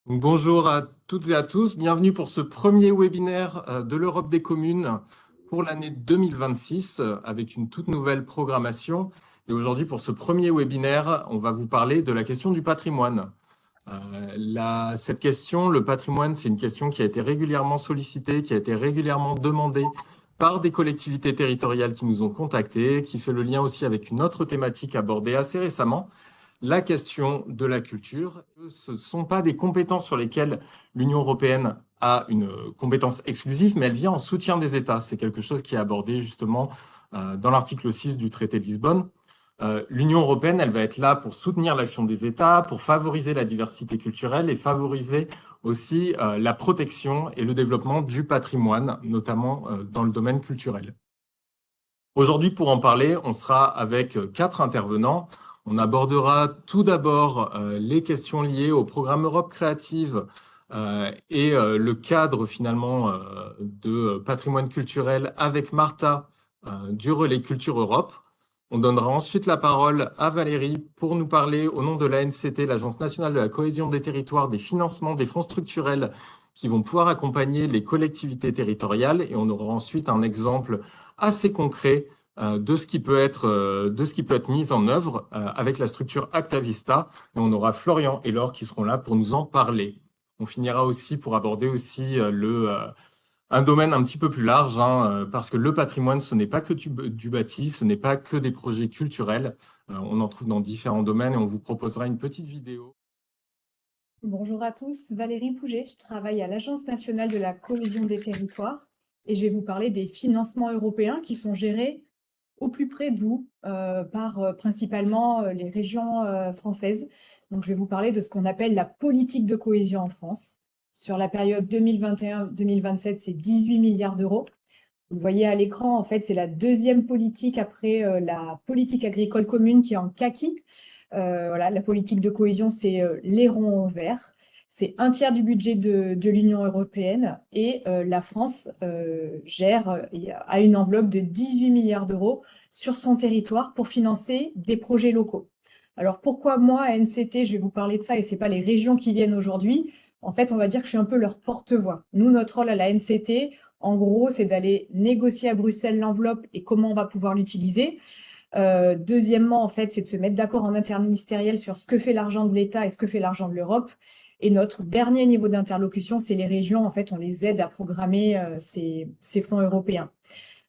Bonjour à toutes et à tous, bienvenue pour ce premier webinaire de l'Europe des communes pour l'année 2026 avec une toute nouvelle programmation. Et aujourd'hui, pour ce premier webinaire, on va vous parler de la question du patrimoine. Cette question, le patrimoine, c'est une question qui a été régulièrement sollicitée, qui a été régulièrement demandée par des collectivités territoriales qui nous ont contactés, qui fait le lien aussi avec une autre thématique abordée assez récemment, la question de la culture. Ce ne sont pas des compétences sur lesquelles l'Union européenne a une compétence exclusive, mais elle vient en soutien des États. C'est quelque chose qui est abordé justement dans l'article 6 du traité de Lisbonne. L'Union européenne, elle va être là pour soutenir l'action des États, pour favoriser la diversité culturelle et favoriser aussi la protection et le développement du patrimoine, notamment dans le domaine culturel. Aujourd'hui, pour en parler, on sera avec quatre intervenants. On abordera tout d'abord les questions liées au programme Europe Créative et le cadre finalement de patrimoine culturel avec Martha du Relais Culture Europe. On donnera ensuite la parole à Valérie pour nous parler au nom de l'ANCT, l'Agence nationale de la cohésion des territoires, des financements des fonds structurels qui vont pouvoir accompagner les collectivités territoriales. Et on aura ensuite un exemple assez concret de ce qui peut être mis en œuvre avec la structure Actavista. Et on aura Florian et Laure qui seront là pour nous en parler. On finira aussi pour aborder aussi un domaine un petit peu plus large, parce que le patrimoine, ce n'est pas que du bâti, ce n'est pas que des projets culturels. On en trouve dans différents domaines et on vous proposera une petite vidéo. Bonjour à tous, Valérie Pouget, je travaille à l'Agence nationale de la cohésion des territoires et je vais vous parler des financements européens qui sont gérés au plus près de vous par principalement les régions françaises. Donc je vais vous parler de ce qu'on appelle la politique de cohésion en France. Sur la période 2021-2027, c'est 18 milliards d'euros. Vous le voyez à l'écran, en fait, c'est la deuxième politique après la politique agricole commune qui est en kaki. Voilà, la politique de cohésion, c'est les ronds verts. C'est un tiers du budget de l'Union européenne et la France gère et a une enveloppe de 18 milliards d'euros sur son territoire pour financer des projets locaux. Alors pourquoi moi, à NCT, je vais vous parler de ça et c'est pas les régions qui viennent aujourd'hui. En fait, on va dire que je suis un peu leur porte-voix. Nous, notre rôle à la NCT, en gros, c'est d'aller négocier à Bruxelles l'enveloppe et comment on va pouvoir l'utiliser. Deuxièmement, en fait, c'est de se mettre d'accord en interministériel sur ce que fait l'argent de l'État et ce que fait l'argent de l'Europe. Et notre dernier niveau d'interlocution, c'est les régions. En fait, on les aide à programmer ces fonds européens.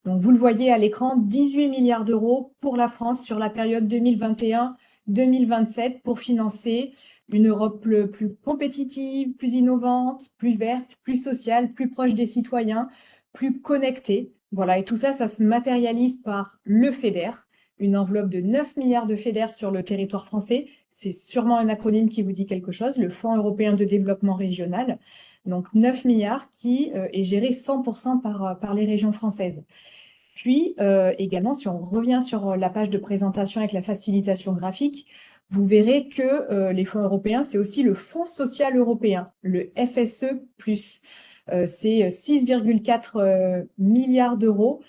Donc, vous le voyez à l'écran, 18 milliards d'euros pour la France sur la période 2021-2027 pour financer une Europe plus compétitive, plus innovante, plus verte, plus sociale, plus proche des citoyens, plus connectée. Voilà, et tout ça, ça se matérialise par le FEDER, une enveloppe de 9 milliards de FEDER sur le territoire français. C'est sûrement un acronyme qui vous dit quelque chose, le Fonds européen de développement régional. Donc 9 milliards qui est géré 100% par les régions françaises. Puis également, si on revient sur la page de présentation avec la facilitation graphique, vous verrez que les fonds européens, c'est aussi le Fonds social européen, le FSE+. C'est 6,4 milliards d'euros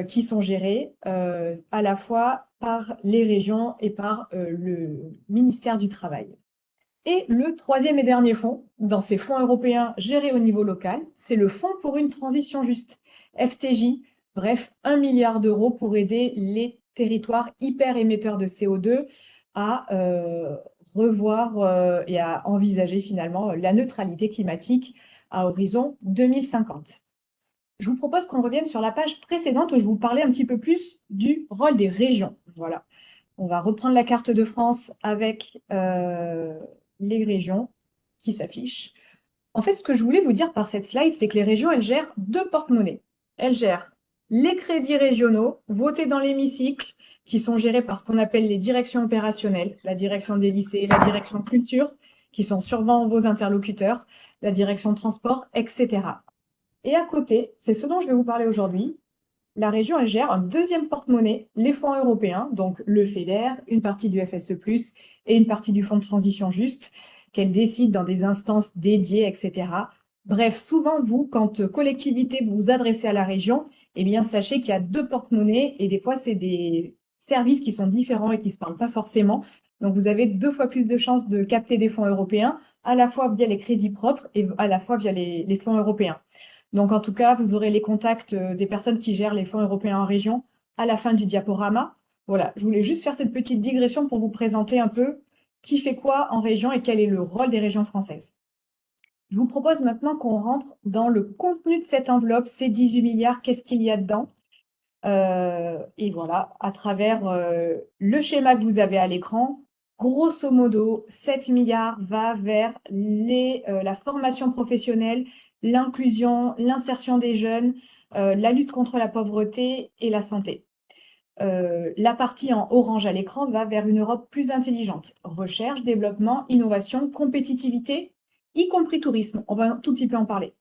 qui sont gérés à la fois par les régions et par le ministère du Travail. Et le troisième et dernier fonds, dans ces fonds européens gérés au niveau local, c'est le Fonds pour une transition juste, FTJ. Bref, 1 milliard d'euros pour aider les territoires hyper émetteurs de CO2 à revoir et à envisager finalement la neutralité climatique à horizon 2050. Je vous propose qu'on revienne sur la page précédente où je vous parlais un petit peu plus du rôle des régions. Voilà. On va reprendre la carte de France avec les régions qui s'affichent. En fait, ce que je voulais vous dire par cette slide, c'est que les régions, elles gèrent deux porte-monnaies. Elles gèrent les crédits régionaux votés dans l'hémicycle, qui sont gérés par ce qu'on appelle les directions opérationnelles, la direction des lycées, la direction culture, qui sont sûrement vos interlocuteurs, la direction de transport, etc. Et à côté, c'est ce dont je vais vous parler aujourd'hui, la région, elle gère un deuxième porte-monnaie, les fonds européens, donc le FEDER, une partie du FSE+, et une partie du fonds de transition juste, qu'elle décide dans des instances dédiées, etc. Bref, souvent, vous, quand collectivité, vous vous adressez à la région, eh bien, sachez qu'il y a deux porte-monnaies, et des fois, c'est des services qui sont différents et qui ne se parlent pas forcément. Donc, vous avez 2 fois plus de chances de capter des fonds européens, à la fois via les crédits propres et à la fois via les fonds européens. Donc, en tout cas, vous aurez les contacts des personnes qui gèrent les fonds européens en région à la fin du diaporama. Voilà, je voulais juste faire cette petite digression pour vous présenter un peu qui fait quoi en région et quel est le rôle des régions françaises. Je vous propose maintenant qu'on rentre dans le contenu de cette enveloppe, ces 18 milliards, qu'est-ce qu'il y a dedans? Et voilà, à travers le schéma que vous avez à l'écran, grosso modo, 7 milliards va vers la formation professionnelle, l'inclusion, l'insertion des jeunes, la lutte contre la pauvreté et la santé. La partie en orange à l'écran va vers une Europe plus intelligente. Recherche, développement, innovation, compétitivité, y compris tourisme. On va un tout petit peu en parler.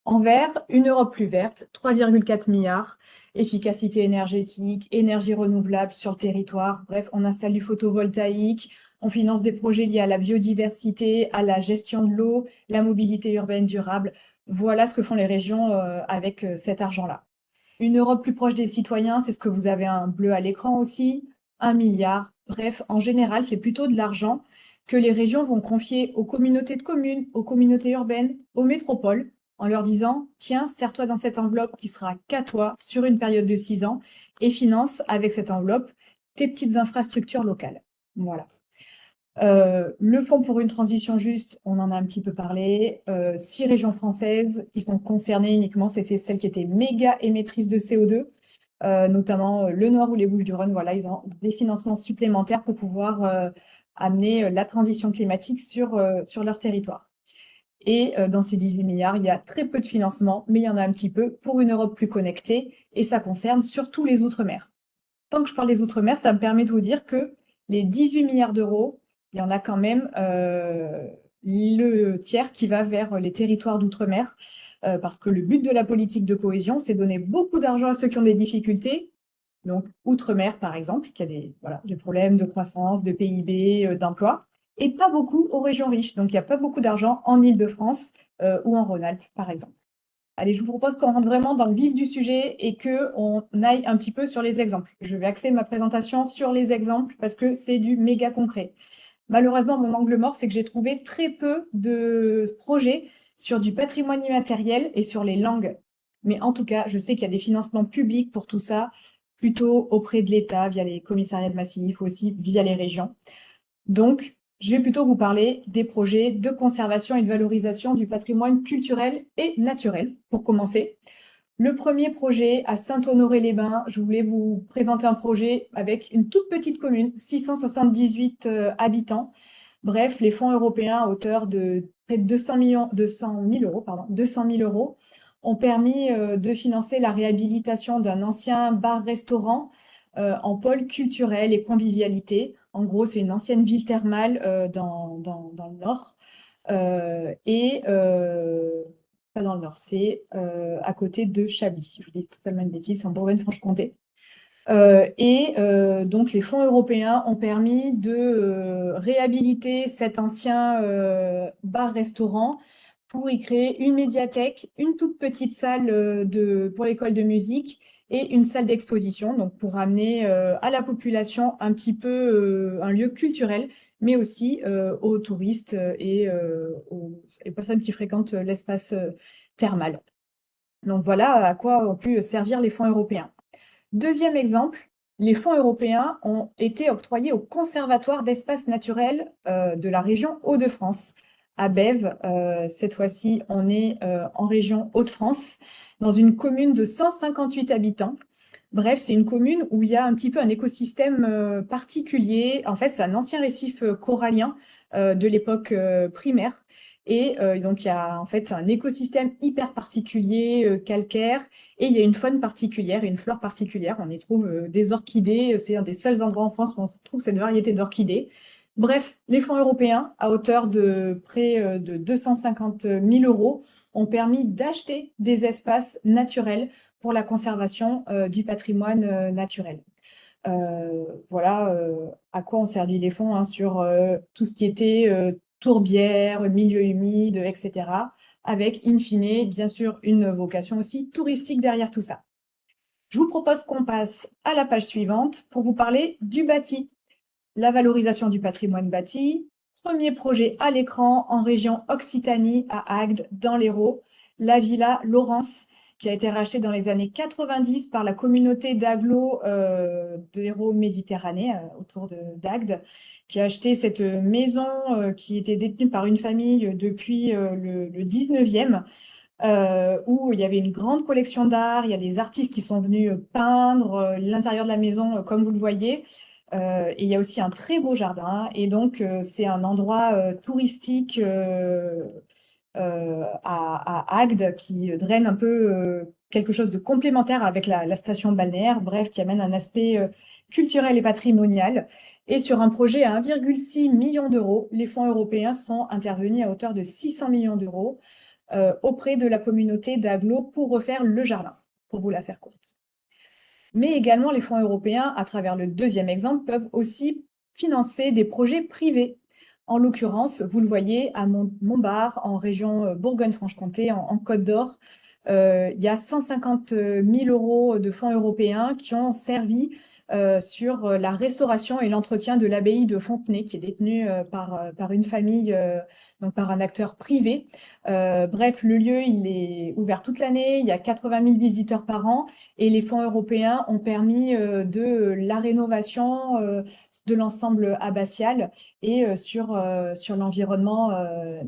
En vert, une Europe plus verte, 3,4 milliards, efficacité énergétique, énergie renouvelable sur le territoire. Bref, on installe du photovoltaïque, on finance des projets liés à la biodiversité, à la gestion de l'eau, la mobilité urbaine durable. Voilà ce que font les régions avec cet argent-là. Une Europe plus proche des citoyens, c'est ce que vous avez un bleu à l'écran aussi, 1 milliard. Bref, en général, c'est plutôt de l'argent que les régions vont confier aux communautés de communes, aux communautés urbaines, aux métropoles, en leur disant, tiens, sers-toi dans cette enveloppe qui sera qu'à toi sur une période de 6 ans et finance avec cette enveloppe tes petites infrastructures locales. Voilà. Le Fonds pour une transition juste, on en a un petit peu parlé. 6 régions françaises qui sont concernées uniquement, c'était celles qui étaient méga émettrices de CO2, notamment le Nord ou les Bouches-du-Rhône. Voilà, ils ont des financements supplémentaires pour pouvoir amener la transition climatique sur leur territoire. Et dans ces 18 milliards, il y a très peu de financement, mais il y en a un petit peu pour une Europe plus connectée, et ça concerne surtout les Outre-mer. Tant que je parle des Outre-mer, ça me permet de vous dire que les 18 milliards d'euros, il y en a quand même le tiers qui va vers les territoires d'outre-mer, parce que le but de la politique de cohésion, c'est donner beaucoup d'argent à ceux qui ont des difficultés, donc outre-mer par exemple, qui a des problèmes de croissance, de PIB, d'emploi, et pas beaucoup aux régions riches. Donc il n'y a pas beaucoup d'argent en Île-de-France ou en Rhône-Alpes, par exemple. Allez, je vous propose qu'on rentre vraiment dans le vif du sujet et qu'on aille un petit peu sur les exemples. Je vais axer ma présentation sur les exemples parce que c'est du méga concret. Malheureusement, mon angle mort, c'est que j'ai trouvé très peu de projets sur du patrimoine immatériel et sur les langues. Mais en tout cas, je sais qu'il y a des financements publics pour tout ça, plutôt auprès de l'État, via les commissariats de massifs, aussi via les régions. Donc, je vais plutôt vous parler des projets de conservation et de valorisation du patrimoine culturel et naturel, pour commencer. Le premier projet à Saint-Honoré-les-Bains, je voulais vous présenter un projet avec une toute petite commune, 678 habitants. Bref, les fonds européens à hauteur de près de 200 000 euros ont permis de financer la réhabilitation d'un ancien bar-restaurant en pôle culturel et convivialité. En gros, c'est une ancienne ville thermale dans le nord. Pas dans le nord, c'est à côté de Chablis. Je vous dis totalement une bêtise, c'est en Bourgogne-Franche-Comté. Donc, les fonds européens ont permis de réhabiliter cet ancien bar-restaurant pour y créer une médiathèque, une toute petite salle pour l'école de musique et une salle d'exposition, donc pour amener à la population un petit peu un lieu culturel, mais aussi aux touristes et aux personnes qui fréquentent l'espace thermal. Donc voilà à quoi ont pu servir les fonds européens. Deuxième exemple, les fonds européens ont été octroyés au Conservatoire d'espaces naturels de la région Hauts-de-France. À Bèves, cette fois-ci, on est en région Hauts-de-France, dans une commune de 158 habitants. Bref, c'est une commune où il y a un petit peu un écosystème particulier. En fait, c'est un ancien récif corallien de l'époque primaire. Et donc, il y a en fait un écosystème hyper particulier, calcaire, et il y a une faune particulière et une flore particulière. On y trouve des orchidées. C'est un des seuls endroits en France où on trouve cette variété d'orchidées. Bref, les fonds européens, à hauteur de près de 250 000 euros, ont permis d'acheter des espaces naturels pour la conservation du patrimoine naturel. Voilà à quoi ont servi les fonds sur tout ce qui était tourbières, milieu humide, etc., avec, in fine, bien sûr, une vocation aussi touristique derrière tout ça. Je vous propose qu'on passe à la page suivante pour vous parler du bâti. la valorisation du patrimoine bâti, premier projet à l'écran en région Occitanie à Agde, dans l'Hérault, la Villa Laurence, qui a été rachetée dans les années 90 par la communauté d'agglo de Hérault Méditerranée, autour d'Agde, qui a acheté cette maison qui était détenue par une famille depuis le 19e, où il y avait une grande collection d'art, il y a des artistes qui sont venus peindre l'intérieur de la maison, comme vous le voyez. Et il y a aussi un très beau jardin. Et donc, c'est un endroit touristique à Agde qui draine un peu quelque chose de complémentaire avec la station balnéaire, bref, qui amène un aspect culturel et patrimonial. Et sur un projet à 1,6 million d'euros, les fonds européens sont intervenus à hauteur de 600 millions d'euros auprès de la communauté d'agglo pour refaire le jardin, pour vous la faire courte. Mais également, les fonds européens, à travers le deuxième exemple, peuvent aussi financer des projets privés. En l'occurrence, vous le voyez, à Montbard, en région Bourgogne-Franche-Comté, en Côte d'Or, il y a 150 000 euros de fonds européens qui ont servi sur la restauration et l'entretien de l'abbaye de Fontenay, qui est détenue par une famille, donc par un acteur privé. Bref, le lieu, il est ouvert toute l'année, il y a 80 000 visiteurs par an, et les fonds européens ont permis de la rénovation de l'ensemble abbatial et sur l'environnement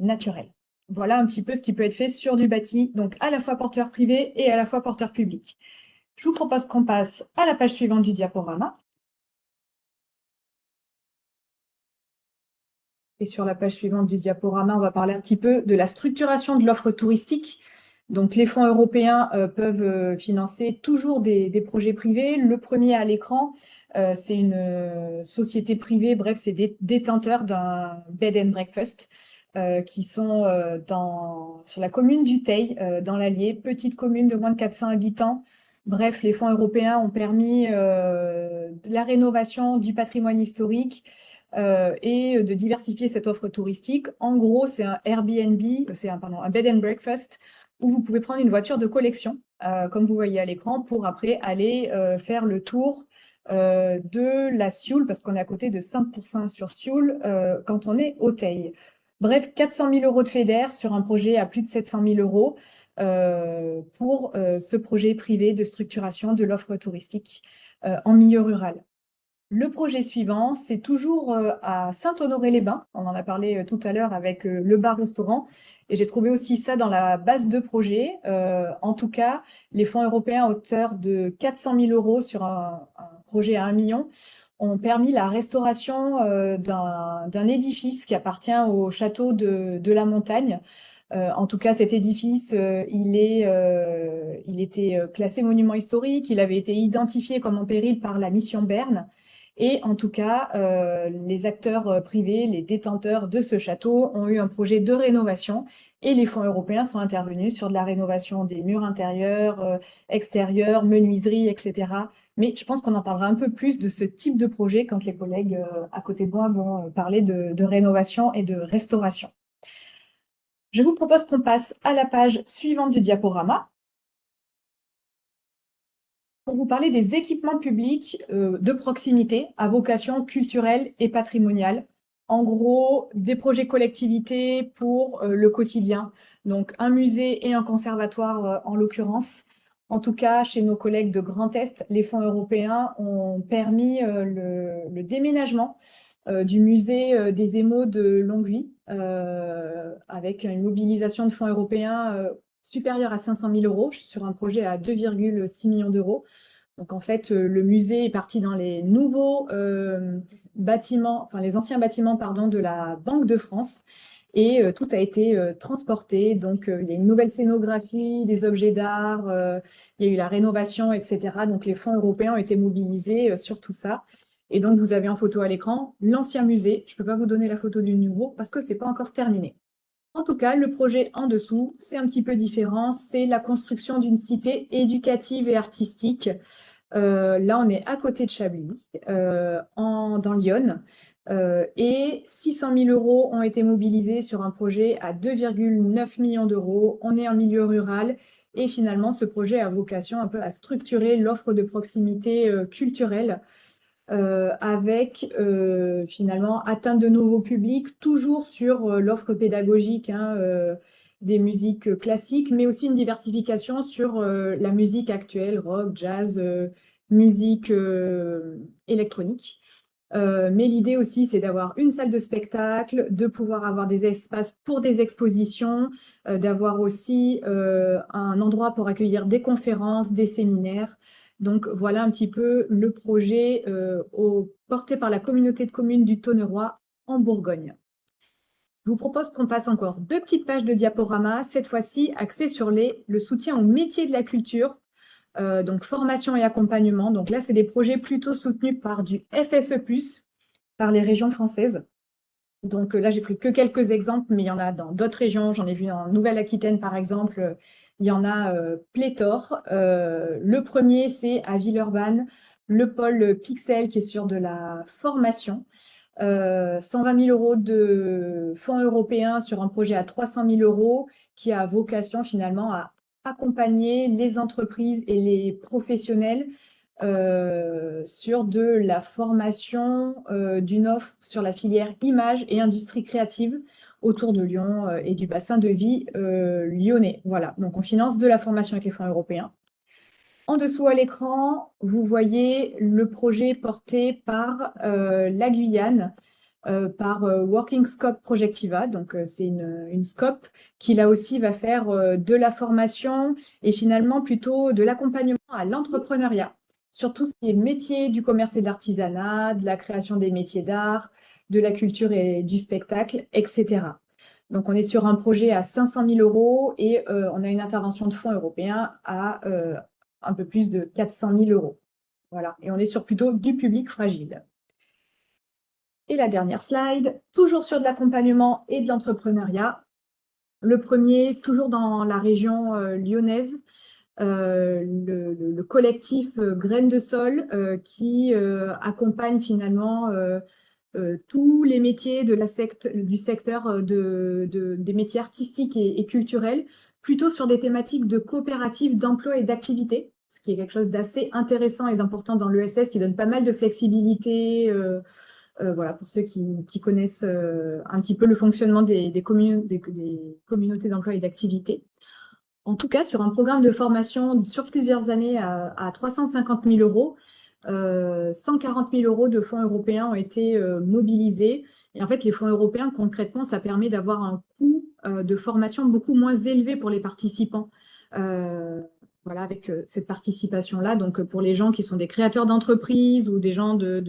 naturel. Voilà un petit peu ce qui peut être fait sur du bâti, donc à la fois porteur privé et à la fois porteur public. Je vous propose qu'on passe à la page suivante du diaporama. Et sur la page suivante du diaporama, on va parler un petit peu de la structuration de l'offre touristique. Donc, les fonds européens peuvent financer toujours des projets privés. Le premier à l'écran, c'est une société privée, bref, c'est des détenteurs d'un bed and breakfast qui sont sur la commune du Teil, dans l'Allier, petite commune de moins de 400 habitants. Bref, les fonds européens ont permis de la rénovation du patrimoine historique et de diversifier cette offre touristique. En gros, c'est un Airbnb, un bed and breakfast où vous pouvez prendre une voiture de collection, comme vous voyez à l'écran, pour après aller faire le tour de la Sioule, parce qu'on est à côté de Saint-Pourçain sur Sioule quand on est au Teil. Bref, 400 000 euros de FEDER sur un projet à plus de 700 000 euros pour ce projet privé de structuration de l'offre touristique en milieu rural. Le projet suivant, c'est toujours à Saint-Honoré-les-Bains. On en a parlé tout à l'heure avec le bar-restaurant. Et j'ai trouvé aussi ça dans la base de projet. En tout cas, les fonds européens à hauteur de 400 000 euros sur un projet à 1 million ont permis la restauration d'un édifice qui appartient au château de la Montagne. En tout cas, cet édifice, il était classé monument historique. Il avait été identifié comme en péril par la mission Berne. Et en tout cas, les acteurs privés, les détenteurs de ce château ont eu un projet de rénovation et les fonds européens sont intervenus sur de la rénovation des murs intérieurs, extérieurs, menuiseries, etc. Mais je pense qu'on en parlera un peu plus de ce type de projet quand les collègues à côté de moi vont parler de rénovation et de restauration. Je vous propose qu'on passe à la page suivante du diaporama pour vous parler des équipements publics de proximité à vocation culturelle et patrimoniale. En gros, des projets collectivités pour le quotidien. Donc, un musée et un conservatoire en l'occurrence. En tout cas, chez nos collègues de Grand Est, les fonds européens ont permis le déménagement du musée des Émaux de Longuevie, avec une mobilisation de fonds européens supérieure à 500 000 euros sur un projet à 2,6 millions d'euros. Donc en fait, le musée est parti dans les nouveaux bâtiments, enfin les anciens bâtiments, pardon, de la Banque de France. Et tout a été transporté. Donc, il y a une nouvelle scénographie, des objets d'art, il y a eu la rénovation, etc. Donc, les fonds européens ont été mobilisés sur tout ça. Et donc, vous avez en photo à l'écran l'ancien musée. Je ne peux pas vous donner la photo du nouveau parce que ce n'est pas encore terminé. En tout cas, le projet en dessous, c'est un petit peu différent. C'est la construction d'une cité éducative et artistique. Là, on est à côté de Chablis, dans l'Yonne. Et 600 000 euros ont été mobilisés sur un projet à 2,9 millions d'euros. On est en milieu rural et finalement, ce projet a vocation un peu à structurer l'offre de proximité culturelle avec finalement atteinte de nouveaux publics, toujours sur l'offre pédagogique des musiques classiques, mais aussi une diversification sur la musique actuelle, rock, jazz, musique électronique. Mais l'idée aussi, c'est d'avoir une salle de spectacle, de pouvoir avoir des espaces pour des expositions, d'avoir aussi un endroit pour accueillir des conférences, des séminaires. Donc voilà un petit peu le projet porté par la communauté de communes du Tonneroy en Bourgogne. Je vous propose qu'on passe encore 2 petites pages de diaporama, cette fois-ci axées sur le soutien aux métiers de la culture, donc formation et accompagnement. Donc là, c'est des projets plutôt soutenus par du FSE+, par les régions françaises. Donc là, j'ai pris que quelques exemples, mais il y en a dans d'autres régions. J'en ai vu en Nouvelle-Aquitaine, par exemple. Il y en a pléthore. Le premier, c'est à Villeurbanne, le pôle Pixel, qui est sur de la formation. 120 000 euros de fonds européens sur un projet à 300 000 euros qui a vocation finalement à accompagner les entreprises et les professionnels sur de la formation d'une offre sur la filière image et industrie créative autour de Lyon et du bassin de vie lyonnais. Voilà, donc on finance de la formation avec les fonds européens. En dessous à l'écran, vous voyez le projet porté par la Guyane, par Working Scope Projectiva. Donc, c'est une scope qui, là aussi, va faire de la formation et finalement plutôt de l'accompagnement à l'entrepreneuriat sur tout ce qui est métier du commerce et de l'artisanat, de la création des métiers d'art, de la culture et du spectacle, etc. Donc, on est sur un projet à 500 000 euros et on a une intervention de fonds européens à un peu plus de 400 000 euros. Voilà, et on est sur plutôt du public fragile. Et la dernière slide, toujours sur de l'accompagnement et de l'entrepreneuriat. Le premier, toujours dans la région lyonnaise, le collectif Graines de Sol qui accompagne finalement tous les métiers du secteur des métiers artistiques et culturels, plutôt sur des thématiques de coopératives, d'emploi et d'activité, ce qui est quelque chose d'assez intéressant et d'important dans l'ESS, qui donne pas mal de flexibilité. Voilà, pour ceux qui connaissent un petit peu le fonctionnement des communautés d'emploi et d'activité. En tout cas, sur un programme de formation sur plusieurs années à 350 000 euros, 140 000 euros de fonds européens ont été mobilisés. Et en fait, les fonds européens, concrètement, ça permet d'avoir un coût de formation beaucoup moins élevé pour les participants. Voilà, avec cette participation-là. Donc, pour les gens qui sont des créateurs d'entreprises ou des gens de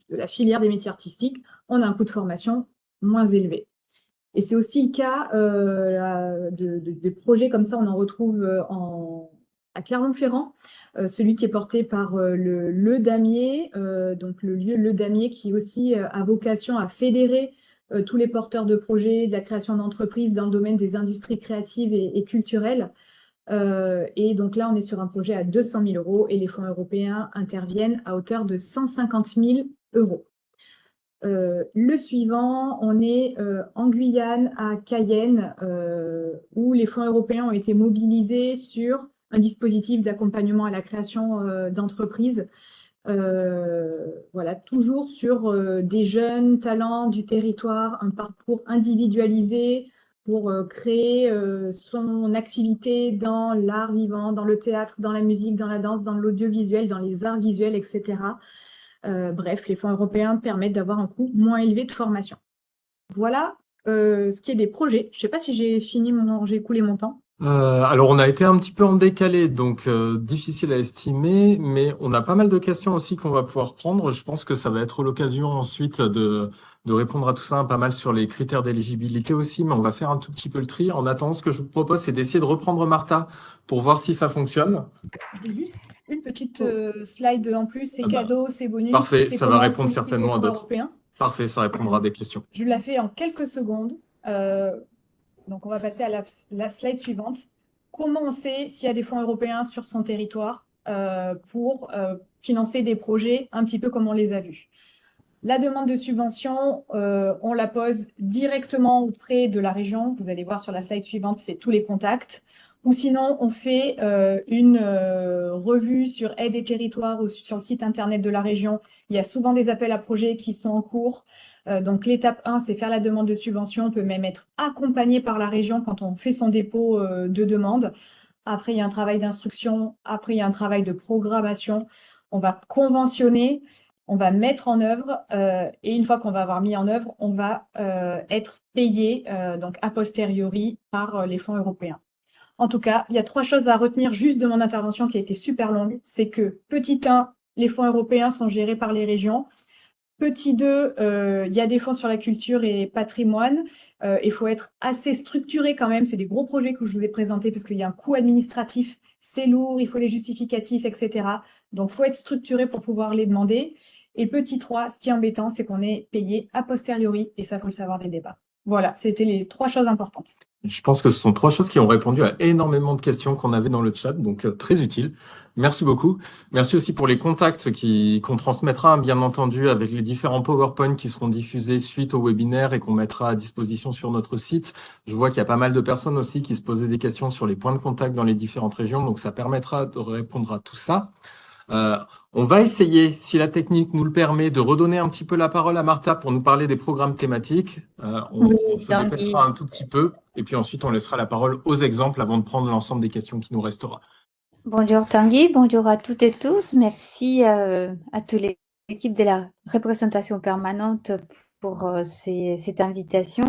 la filière des métiers artistiques, on a un coût de formation moins élevé. Et c'est aussi le cas de projets comme ça, on en retrouve à Clermont-Ferrand, celui qui est porté par le Damier, donc le lieu Le Damier qui aussi a vocation à fédérer tous les porteurs de projets, de la création d'entreprises dans le domaine des industries créatives et culturelles. Et donc là, on est sur un projet à 200 000 euros et les fonds européens interviennent à hauteur de 150 000 euros. Le suivant, on est en Guyane, à Cayenne, où les fonds européens ont été mobilisés sur un dispositif d'accompagnement à la création d'entreprises. Voilà, toujours sur des jeunes talents du territoire, un parcours individualisé pour créer son activité dans l'art vivant, dans le théâtre, dans la musique, dans la danse, dans l'audiovisuel, dans les arts visuels, etc. Bref, les fonds européens permettent d'avoir un coût moins élevé de formation. Voilà ce qui est des projets. Je ne sais pas si j'ai écoulé mon temps. Alors, on a été un petit peu en décalé, donc difficile à estimer, mais on a pas mal de questions aussi qu'on va pouvoir prendre. Je pense que ça va être l'occasion ensuite de répondre à tout ça, pas mal sur les critères d'éligibilité aussi, mais on va faire un tout petit peu le tri. En attendant, ce que je vous propose, c'est d'essayer de reprendre Martha pour voir si ça fonctionne. J'ai juste une petite slide en plus, c'est Ah bah, cadeau, c'est bonus. Parfait, c'est ça va comment on répondre sollicite certainement les à fonds d'autres. européens. Parfait, ça répondra à des questions. Je la fais en quelques secondes. Donc, on va passer à la slide suivante. Comment on sait s'il y a des fonds européens sur son territoire pour financer des projets un petit peu comme on les a vus? La demande de subvention, on la pose directement auprès de la région. Vous allez voir sur la slide suivante, c'est tous les contacts. Ou sinon, on fait une revue sur aide et territoire ou sur le site internet de la région. Il y a souvent des appels à projets qui sont en cours. Donc, l'étape 1, c'est faire la demande de subvention. On peut même être accompagné par la région quand on fait son dépôt de demande. Après, il y a un travail d'instruction. Après, il y a un travail de programmation. On va conventionner, on va mettre en œuvre. Et une fois qu'on va avoir mis en œuvre, on va être payé donc a posteriori par les fonds européens. En tout cas, il y a 3 choses à retenir juste de mon intervention qui a été super longue. C'est que, petit 1, les fonds européens sont gérés par les régions. Petit 2, il y a des fonds sur la culture et patrimoine. Il faut être assez structuré quand même. C'est des gros projets que je vous ai présentés parce qu'il y a un coût administratif. C'est lourd, il faut les justificatifs, etc. Donc, il faut être structuré pour pouvoir les demander. Et petit 3, ce qui est embêtant, c'est qu'on est payé a posteriori. Et ça, il faut le savoir dès le départ. Voilà, c'était les 3 choses importantes. Je pense que ce sont 3 choses qui ont répondu à énormément de questions qu'on avait dans le chat, donc très utile. Merci beaucoup. Merci aussi pour les contacts qu'on transmettra, bien entendu, avec les différents PowerPoint qui seront diffusés suite au webinaire et qu'on mettra à disposition sur notre site. Je vois qu'il y a pas mal de personnes aussi qui se posaient des questions sur les points de contact dans les différentes régions, donc ça permettra de répondre à tout ça. On va essayer, si la technique nous le permet, de redonner un petit peu la parole à Martha pour nous parler des programmes thématiques. On Oui, se Tanguy. dépêchera un tout petit peu et puis ensuite on laissera la parole aux exemples avant de prendre l'ensemble des questions qui nous restera. Bonjour Tanguy, bonjour à toutes et tous. Merci à toute l'équipe de la représentation permanente pour cette invitation.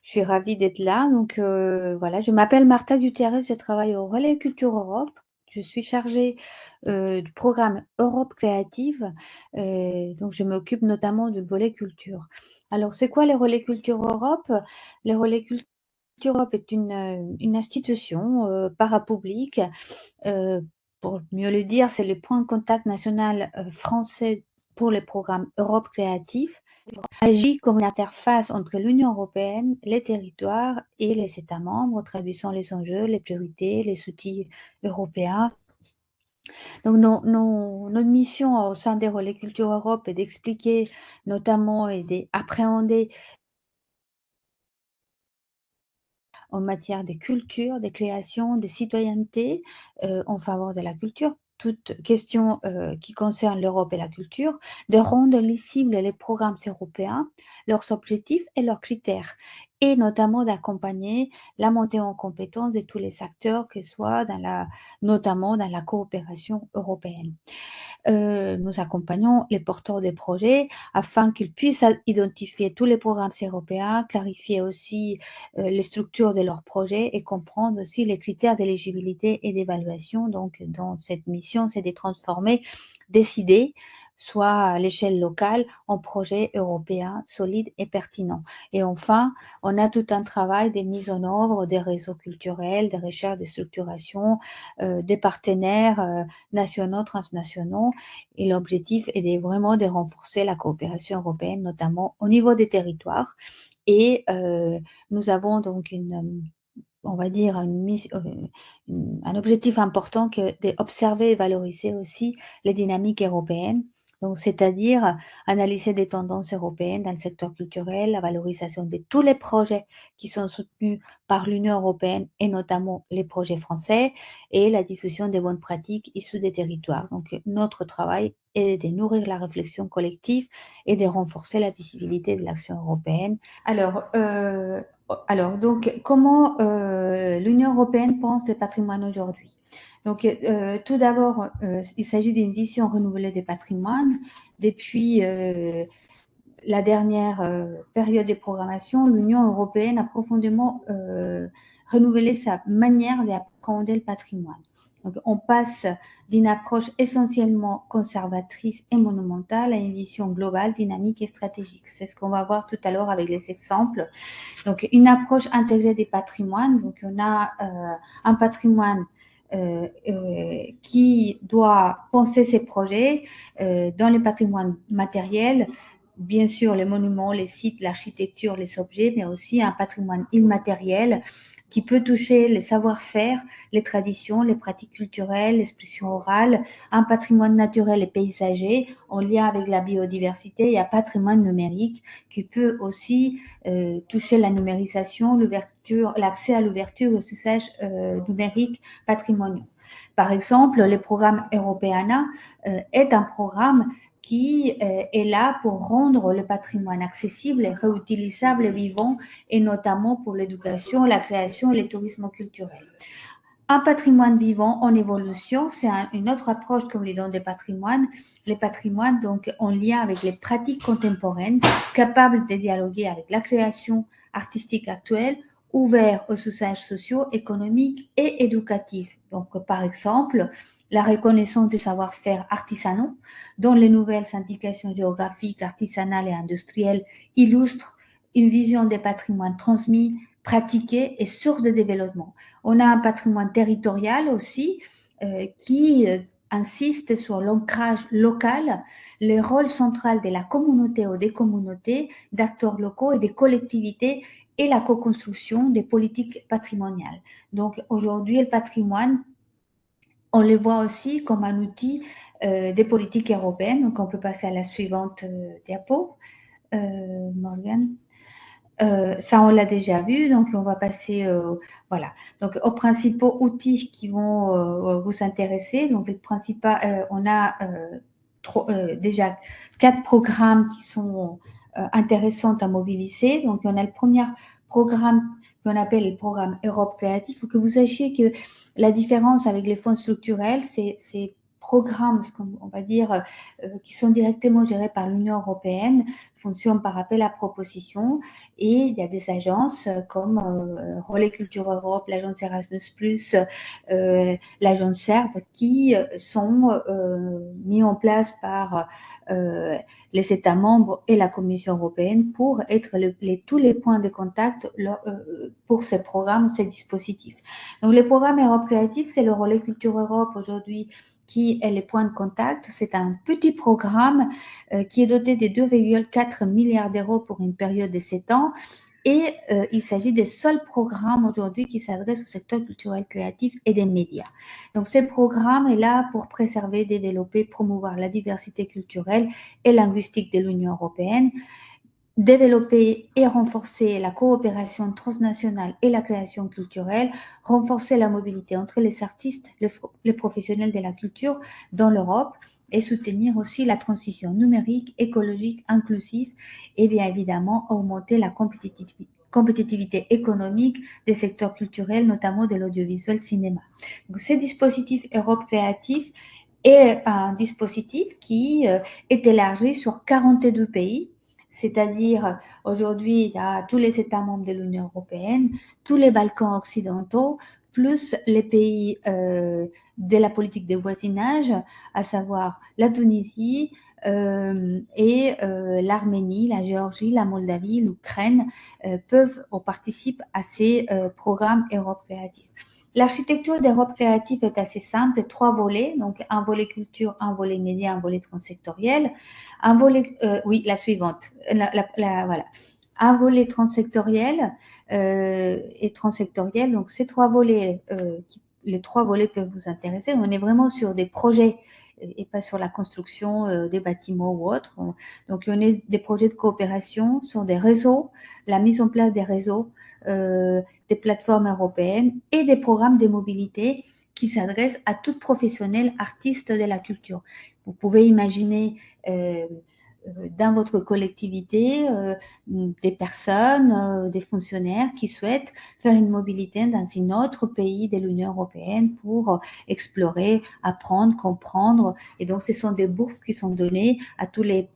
Je suis ravie d'être là. Donc voilà, je m'appelle Martha Gutiérrez, je travaille au Relais Culture Europe. Je suis chargée du programme Europe Créative, donc je m'occupe notamment du volet culture. Alors, c'est quoi les Relais Culture Europe? Les Relais Culture Europe est une institution parapublique. Pour mieux le dire, c'est le point de contact national français pour les programmes Europe Créative, agit comme une interface entre l'Union européenne, les territoires et les États membres, traduisant les enjeux, les priorités, les outils européens. Donc, notre mission au sein des Relais Culture Europe est d'expliquer notamment et d'appréhender en matière de culture, de création, de citoyenneté en faveur de la culture, toute question qui concerne l'Europe et la culture, de rendre lisibles les programmes européens, leurs objectifs et leurs critères, et notamment d'accompagner la montée en compétence de tous les acteurs, que ce soit notamment dans la coopération européenne. Nous accompagnons les porteurs de projets afin qu'ils puissent identifier tous les programmes européens, clarifier aussi les structures de leurs projets et comprendre aussi les critères d'éligibilité et d'évaluation. Donc, dans cette mission, c'est de transformer des idées, soit à l'échelle locale, en projets européens solides et pertinents. Et enfin, on a tout un travail de mise en œuvre des réseaux culturels, des recherches de structuration, des partenaires nationaux, transnationaux. Et l'objectif est vraiment de renforcer la coopération européenne, notamment au niveau des territoires. Et nous avons donc on va dire, un objectif important que d'observer et valoriser aussi les dynamiques européennes. Donc, c'est-à-dire analyser des tendances européennes dans le secteur culturel, la valorisation de tous les projets qui sont soutenus par l'Union européenne et notamment les projets français et la diffusion des bonnes pratiques issues des territoires. Donc, notre travail est de nourrir la réflexion collective et de renforcer la visibilité de l'action européenne. Alors, donc, comment l'Union européenne pense le patrimoine aujourd'hui? Donc, tout d'abord, il s'agit d'une vision renouvelée du patrimoine. Depuis la dernière période de programmation, l'Union européenne a profondément renouvelé sa manière d'appréhender le patrimoine. Donc, on passe d'une approche essentiellement conservatrice et monumentale à une vision globale, dynamique et stratégique. C'est ce qu'on va voir tout à l'heure avec les exemples. Donc, une approche intégrée des patrimoines. Donc, on a un patrimoine qui doit penser ses projets dans les patrimoines matériels, bien sûr les monuments, les sites, l'architecture, les objets, mais aussi un patrimoine immatériel qui peut toucher les savoir-faire, les traditions, les pratiques culturelles, l'expression orale, un patrimoine naturel et paysager en lien avec la biodiversité et un patrimoine numérique qui peut aussi toucher la numérisation, l'ouverture, l'accès à l'ouverture aux usages numériques patrimoniaux. Par exemple, le programme Europeana est un programme qui est là pour rendre le patrimoine accessible, réutilisable et vivant, et notamment pour l'éducation, la création et le tourisme culturel. Un patrimoine vivant en évolution, c'est une autre approche qu'on lui donne des patrimoines. Les patrimoines, donc, en lien avec les pratiques contemporaines, capables de dialoguer avec la création artistique actuelle, ouverts aux usages sociaux, économiques et éducatifs. Donc, par exemple, la reconnaissance des savoir-faire artisanaux, dont les nouvelles indications géographiques, artisanales et industrielles illustrent une vision des patrimoines transmis, pratiqués et source de développement. On a un patrimoine territorial aussi qui insiste sur l'ancrage local, le rôle central de la communauté ou des communautés, d'acteurs locaux et des collectivités et la co-construction des politiques patrimoniales. Donc aujourd'hui, le patrimoine, on le voit aussi comme un outil des politiques européennes. Donc on peut passer à la suivante diapo, Morgane. Ça, on l'a déjà vu, donc on va passer, voilà. Donc, aux principaux outils qui vont vous intéresser. Donc, le principal, on a déjà 4 programmes qui sont intéressants à mobiliser. Donc, on a le premier programme qu'on appelle le programme Europe Créative. Il faut que vous sachiez que la différence avec les fonds structurels, c'est programmes, on va dire, qui sont directement gérés par l'Union européenne, fonctionnent par appel à proposition, et il y a des agences comme Relais Culture Europe, l'agence Erasmus+, l'agence Serve, qui sont mis en place par les États membres et la Commission européenne pour être tous les points de contact pour ces programmes, ces dispositifs. Donc, le programme Europe Créative, c'est le Relais Culture Europe aujourd'hui qui est les points de contact. C'est un petit programme qui est doté de 2,4 milliards d'euros pour une période de 7 ans. Et il s'agit des seuls programmes aujourd'hui qui s'adressent au secteur culturel créatif et des médias. Donc, ce programme est là pour préserver, développer, promouvoir la diversité culturelle et linguistique de l'Union européenne, développer et renforcer la coopération transnationale et la création culturelle, renforcer la mobilité entre les artistes, les professionnels de la culture dans l'Europe et soutenir aussi la transition numérique, écologique, inclusive et bien évidemment augmenter la compétitivité économique des secteurs culturels, notamment de l'audiovisuel cinéma. Donc, ce dispositif Europe Créative est un dispositif qui est élargi sur 42 pays. C'est-à-dire, aujourd'hui, il y a tous les États membres de l'Union européenne, tous les Balkans occidentaux, plus les pays de la politique de voisinage, à savoir la Tunisie et l'Arménie, la Géorgie, la Moldavie, l'Ukraine, peuvent ou participent à ces programmes Europe Créative. L'architecture d'Europe Créative est assez simple, 3 volets, donc un volet culture, un volet média, un volet transsectoriel. Un volet, oui, la suivante, voilà. Un volet transsectoriel et transsectoriel. Donc, ces 3 volets, les 3 volets peuvent vous intéresser. On est vraiment sur des projets et pas sur la construction des bâtiments ou autres. Donc, on est des projets de coopération sur des réseaux, la mise en place des réseaux, des plateformes européennes et des programmes de mobilité qui s'adressent à tout professionnel artiste de la culture. Vous pouvez imaginer dans votre collectivité des personnes, des fonctionnaires qui souhaitent faire une mobilité dans un autre pays de l'Union européenne pour explorer, apprendre, comprendre. Et donc, ce sont des bourses qui sont données à tous les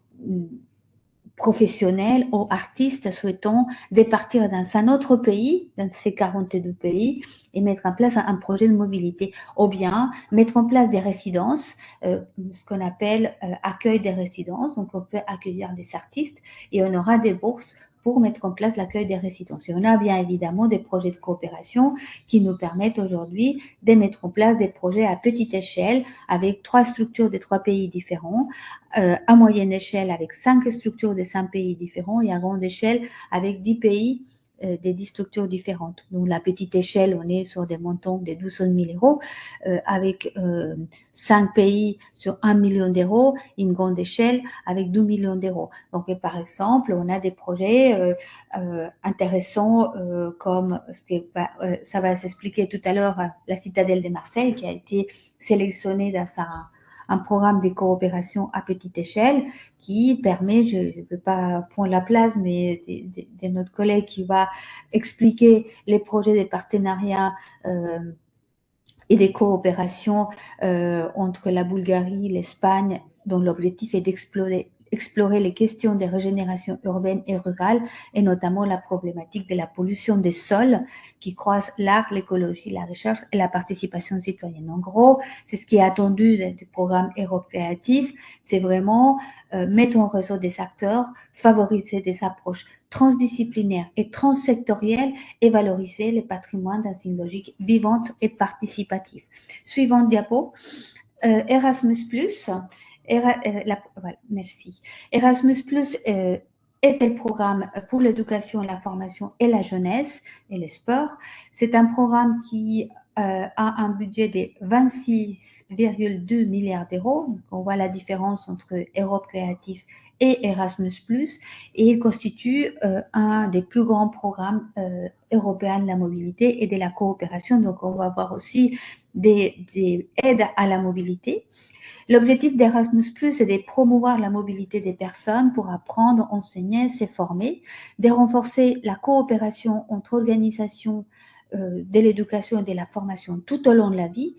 professionnels ou artistes souhaitant départir dans un autre pays, dans ces 42 pays, et mettre en place un projet de mobilité. Ou bien mettre en place des résidences, ce qu'on appelle accueil des résidences. Donc, on peut accueillir des artistes et on aura des bourses pour mettre en place l'accueil des résidents. Et on a bien évidemment des projets de coopération qui nous permettent aujourd'hui de mettre en place des projets à petite échelle avec 3 structures des 3 pays différents, à moyenne échelle avec 5 structures des 5 pays différents et à grande échelle avec 10 pays des 10 structures différentes. Donc, la petite échelle, on est sur des montants de 1200 000 euros, avec 5 pays sur 1 million d'euros, une grande échelle avec 2 millions d'euros. Donc, par exemple, on a des projets intéressants comme, ça va s'expliquer tout à l'heure, la citadelle de Marseille qui a été sélectionnée dans un programme de coopération à petite échelle qui permet, je ne veux pas prendre la place, mais de notre collègue qui va expliquer les projets des partenariats et des coopérations entre la Bulgarie, l'Espagne, dont l'objectif est d'explorer les questions de régénération urbaine et rurale, et notamment la problématique de la pollution des sols qui croise l'art, l'écologie, la recherche et la participation citoyenne. En gros, c'est ce qui est attendu du programme Europe Créative, c'est vraiment mettre en réseau des acteurs, favoriser des approches transdisciplinaires et transsectorielles et valoriser les patrimoines dans une logique vivante et participative. Suivante diapo, Erasmus+, voilà, merci. Erasmus+, est le programme pour l'éducation, la formation et la jeunesse et le sport. C'est un programme qui a un budget de 26,2 milliards d'euros. On voit la différence entre Europe Créative et Erasmus+, et il constitue un des plus grands programmes européens de la mobilité et de la coopération. Donc, on va avoir aussi des aides à la mobilité. L'objectif d'Erasmus+, c'est de promouvoir la mobilité des personnes pour apprendre, enseigner, se former, de renforcer la coopération entre organisations de l'éducation et de la formation tout au long de la vie.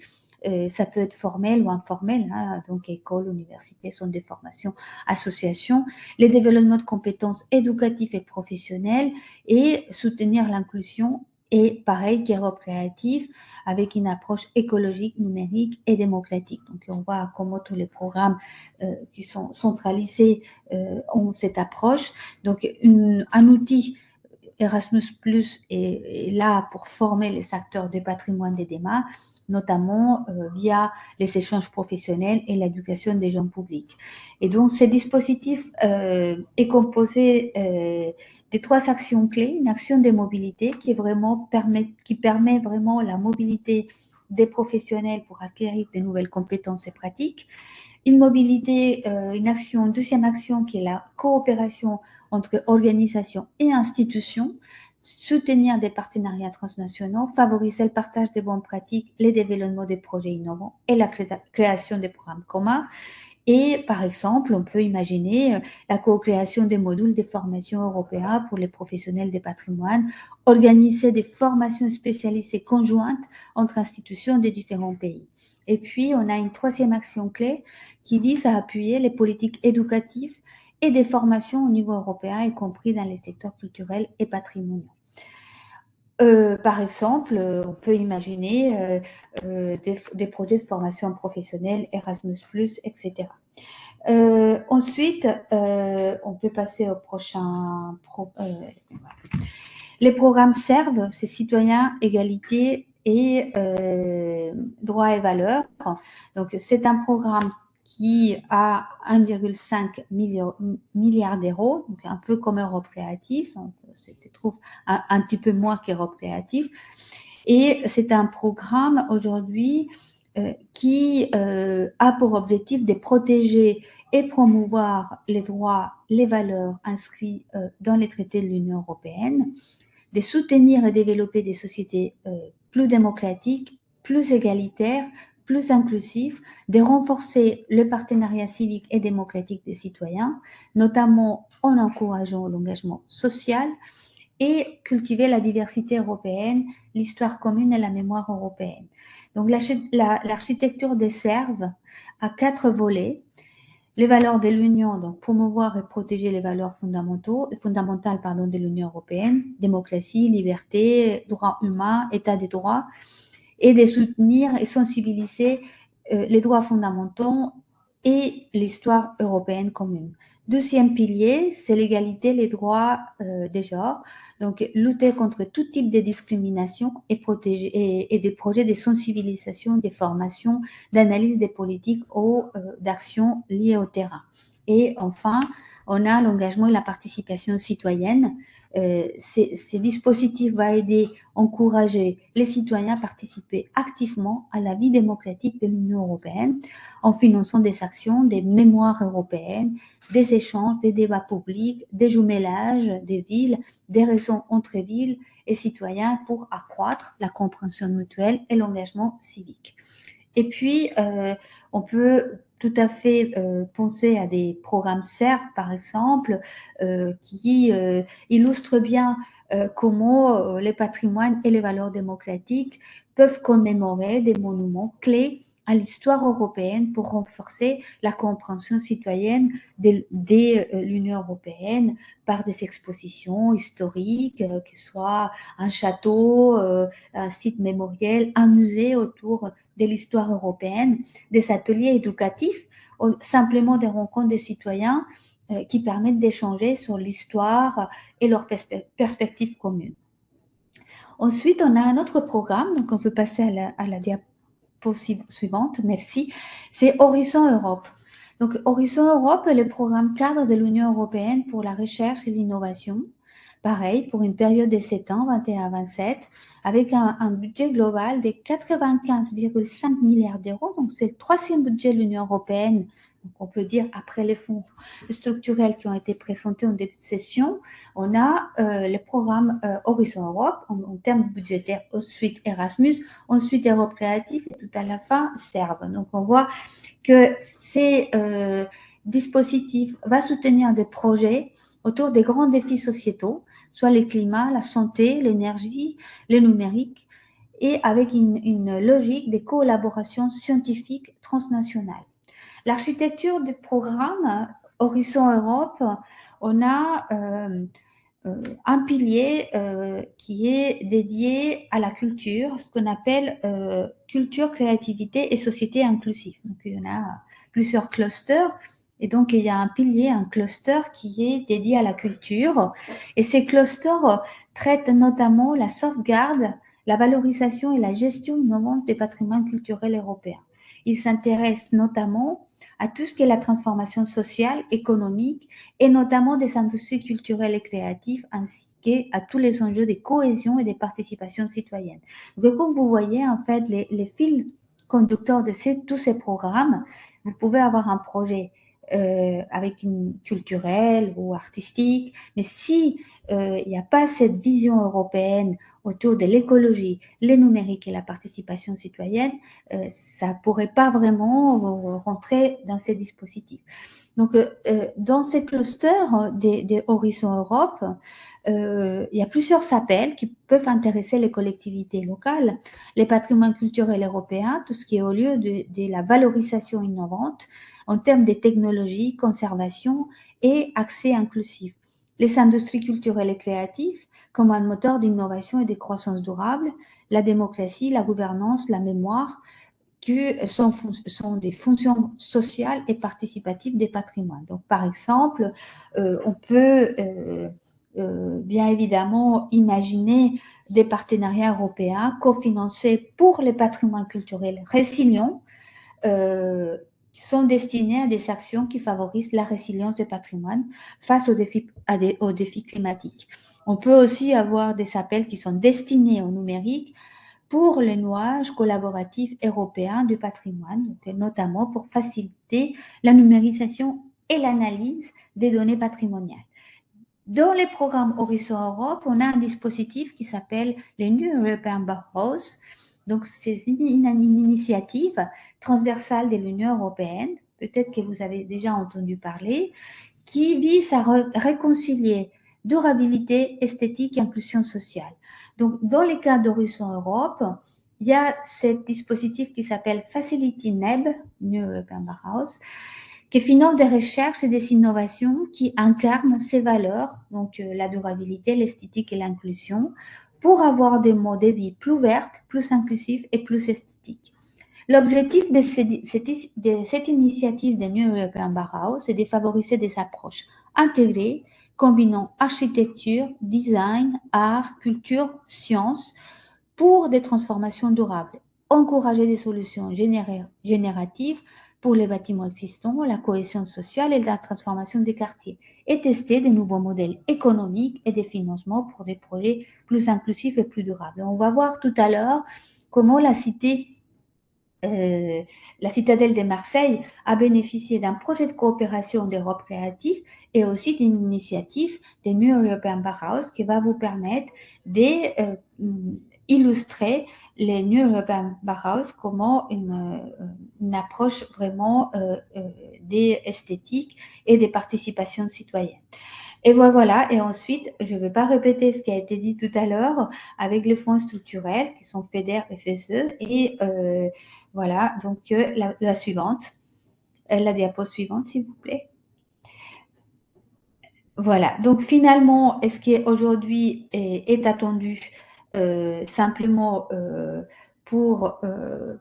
Ça peut être formel ou informel, hein, donc école, université sont des formations, associations, les développements de compétences éducatives et professionnelles et soutenir l'inclusion et pareil qu'Europe Créative avec une approche écologique, numérique et démocratique. Donc on voit comment tous les programmes qui sont centralisés ont cette approche. Donc un outil Erasmus+ est là pour former les acteurs du patrimoine des DEMA, notamment via les échanges professionnels et l'éducation des jeunes publics. Et donc, ce dispositif est composé de 3 actions clés. Une action de mobilité qui permet vraiment la mobilité des professionnels pour acquérir de nouvelles compétences et pratiques. Une mobilité, une deuxième action qui est la coopération entre organisations et institutions, soutenir des partenariats transnationaux, favoriser le partage des bonnes pratiques, les développements des projets innovants et la création des programmes communs. Et par exemple, on peut imaginer la co-création des modules de formation européens pour les professionnels des patrimoines, organiser des formations spécialisées conjointes entre institutions des différents pays. Et puis, on a une 3e action clé qui vise à appuyer les politiques éducatives et des formations au niveau européen, y compris dans les secteurs culturels et patrimoniaux. Par exemple, on peut imaginer des projets de formation professionnelle, Erasmus+, etc. Ensuite, on peut passer au prochain. Les programmes servent ces citoyens, égalité et droits et valeurs. Donc, c'est un programme qui a 1,5 milliard d'euros, donc un peu comme Europe Créative, on se trouve un petit peu moins qu'Europe Créative. Et c'est un programme aujourd'hui qui a pour objectif de protéger et promouvoir les droits, les valeurs inscrits dans les traités de l'Union européenne, de soutenir et développer des sociétés plus démocratiques, plus égalitaires, plus inclusifs, de renforcer le partenariat civique et démocratique des citoyens, notamment en encourageant l'engagement social et cultiver la diversité européenne, l'histoire commune et la mémoire européenne. Donc l'architecture des CERV a 4 volets. Les valeurs de l'Union, donc promouvoir et protéger les valeurs fondamentales de l'Union européenne, démocratie, liberté, droits humains, état des droits, et de soutenir et sensibiliser les droits fondamentaux et l'histoire européenne commune. Deuxième pilier, c'est l'égalité, les droits des genres. Donc, lutter contre tout type de discrimination et protéger et des projets de sensibilisation, des formations, d'analyse des politiques ou d'actions liées au terrain. Et enfin, on a l'engagement et la participation citoyenne. Ces dispositifs vont aider, encourager les citoyens à participer activement à la vie démocratique de l'Union européenne en finançant des actions, des mémoires européennes, des échanges, des débats publics, des jumelages des villes, des réseaux entre villes et citoyens pour accroître la compréhension mutuelle et l'engagement civique. Et puis, on peut tout à fait penser à des programmes CERF, par exemple, qui illustrent bien comment les patrimoines et les valeurs démocratiques peuvent commémorer des monuments clés à l'histoire européenne pour renforcer la compréhension citoyenne de l'Union européenne par des expositions historiques, que ce soit un château, un site mémoriel, un musée autour de l'histoire européenne, des ateliers éducatifs, ou simplement des rencontres des citoyens qui permettent d'échanger sur l'histoire et leurs perspectives communes. Ensuite, on a un autre programme, donc on peut passer à la diapositive suivante, merci, c'est Horizon Europe. Donc, Horizon Europe est le programme cadre de l'Union européenne pour la recherche et l'innovation. Pareil, pour une période de 7 ans, 21 à 27, avec un budget global de 95,5 milliards d'euros. Donc, c'est le troisième budget de l'Union européenne. Donc, on peut dire, après les fonds structurels qui ont été présentés en début de session, on a le programme Horizon Europe en termes budgétaires, ensuite Erasmus, ensuite Europe Créative et tout à la fin CERV. Donc, on voit que ces dispositifs vont soutenir des projets autour des grands défis sociétaux, soit le climat, la santé, l'énergie, le numérique, et avec une logique de collaboration scientifique transnationale. L'architecture du programme Horizon Europe, on a un pilier qui est dédié à la culture, ce qu'on appelle culture, créativité et société inclusive. Donc, il y en a plusieurs clusters. Et donc, il y a un pilier, un cluster qui est dédié à la culture. Et ces clusters traitent notamment la sauvegarde, la valorisation et la gestion innovante des patrimoines culturels européens. Ils s'intéressent notamment à tout ce qui est la transformation sociale, économique, et notamment des industries culturelles et créatives, ainsi qu'à tous les enjeux de cohésion et de participation citoyenne. Donc, comme vous voyez, en fait, les fils conducteurs de tous ces programmes, vous pouvez avoir un projet avec une culturelle ou artistique, mais si il n'y a pas cette vision européenne autour de l'écologie, les numériques et la participation citoyenne, ça ne pourrait pas vraiment rentrer dans ces dispositifs. Donc, dans ces clusters des Horizons Europe, il y a plusieurs appels qui peuvent intéresser les collectivités locales, les patrimoines culturels européens, tout ce qui est au lieu de la valorisation innovante en termes de technologie, conservation et accès inclusif. Les industries culturelles et créatives comme un moteur d'innovation et de croissance durable, la démocratie, la gouvernance, la mémoire, qui sont des fonctions sociales et participatives des patrimoines. Donc, par exemple, on peut bien évidemment imaginer des partenariats européens cofinancés pour les patrimoines culturels résilients qui sont destinés à des actions qui favorisent la résilience du patrimoine face aux défis climatiques. On peut aussi avoir des appels qui sont destinés au numérique pour le nouage collaboratif européen du patrimoine, donc notamment pour faciliter la numérisation et l'analyse des données patrimoniales. Dans les programmes Horizon Europe, on a un dispositif qui s'appelle les New European Bauhaus. Donc, c'est une initiative transversale de l'Union européenne, peut-être que vous avez déjà entendu parler, qui vise à réconcilier durabilité, esthétique et inclusion sociale. Donc, dans les cas d'Horizon Europe, il y a ce dispositif qui s'appelle Facility NEB, New European Bauhaus, qui finance des recherches et des innovations qui incarnent ces valeurs, donc la durabilité, l'esthétique et l'inclusion, pour avoir des modes de vie plus verts, plus inclusifs et plus esthétiques. L'objectif de cette initiative de New European Bauhaus est de favoriser des approches intégrées, combinant architecture, design, art, culture, sciences, pour des transformations durables, encourager des solutions génératives pour les bâtiments existants, la cohésion sociale et la transformation des quartiers, et tester de nouveaux modèles économiques et de financement pour des projets plus inclusifs et plus durables. On va voir tout à l'heure comment la citadelle de Marseille a bénéficié d'un projet de coopération d'Europe créative et aussi d'une initiative de New European Bauhaus qui va vous permettre d'illustrer les New European Bauhaus comme une approche vraiment d'esthétique et de participation citoyenne. Et voilà, et ensuite, je ne vais pas répéter ce qui a été dit tout à l'heure avec les fonds structurels qui sont FEDER et FSE. Et voilà, donc la suivante, la diapo suivante, s'il vous plaît. Voilà, donc finalement, ce qui aujourd'hui est attendu simplement pour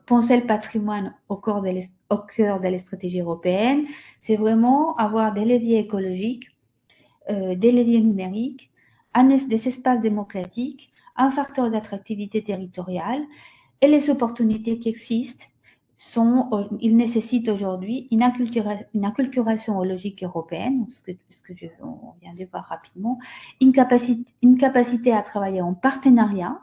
penser le patrimoine au cœur de la stratégie européenne, c'est vraiment avoir des leviers écologiques, des leviers numériques, des espaces démocratiques, un facteur d'attractivité territoriale et les opportunités qui existent ils nécessitent aujourd'hui une acculturation aux logiques européennes, ce que on vient de voir rapidement, une capacité à travailler en partenariat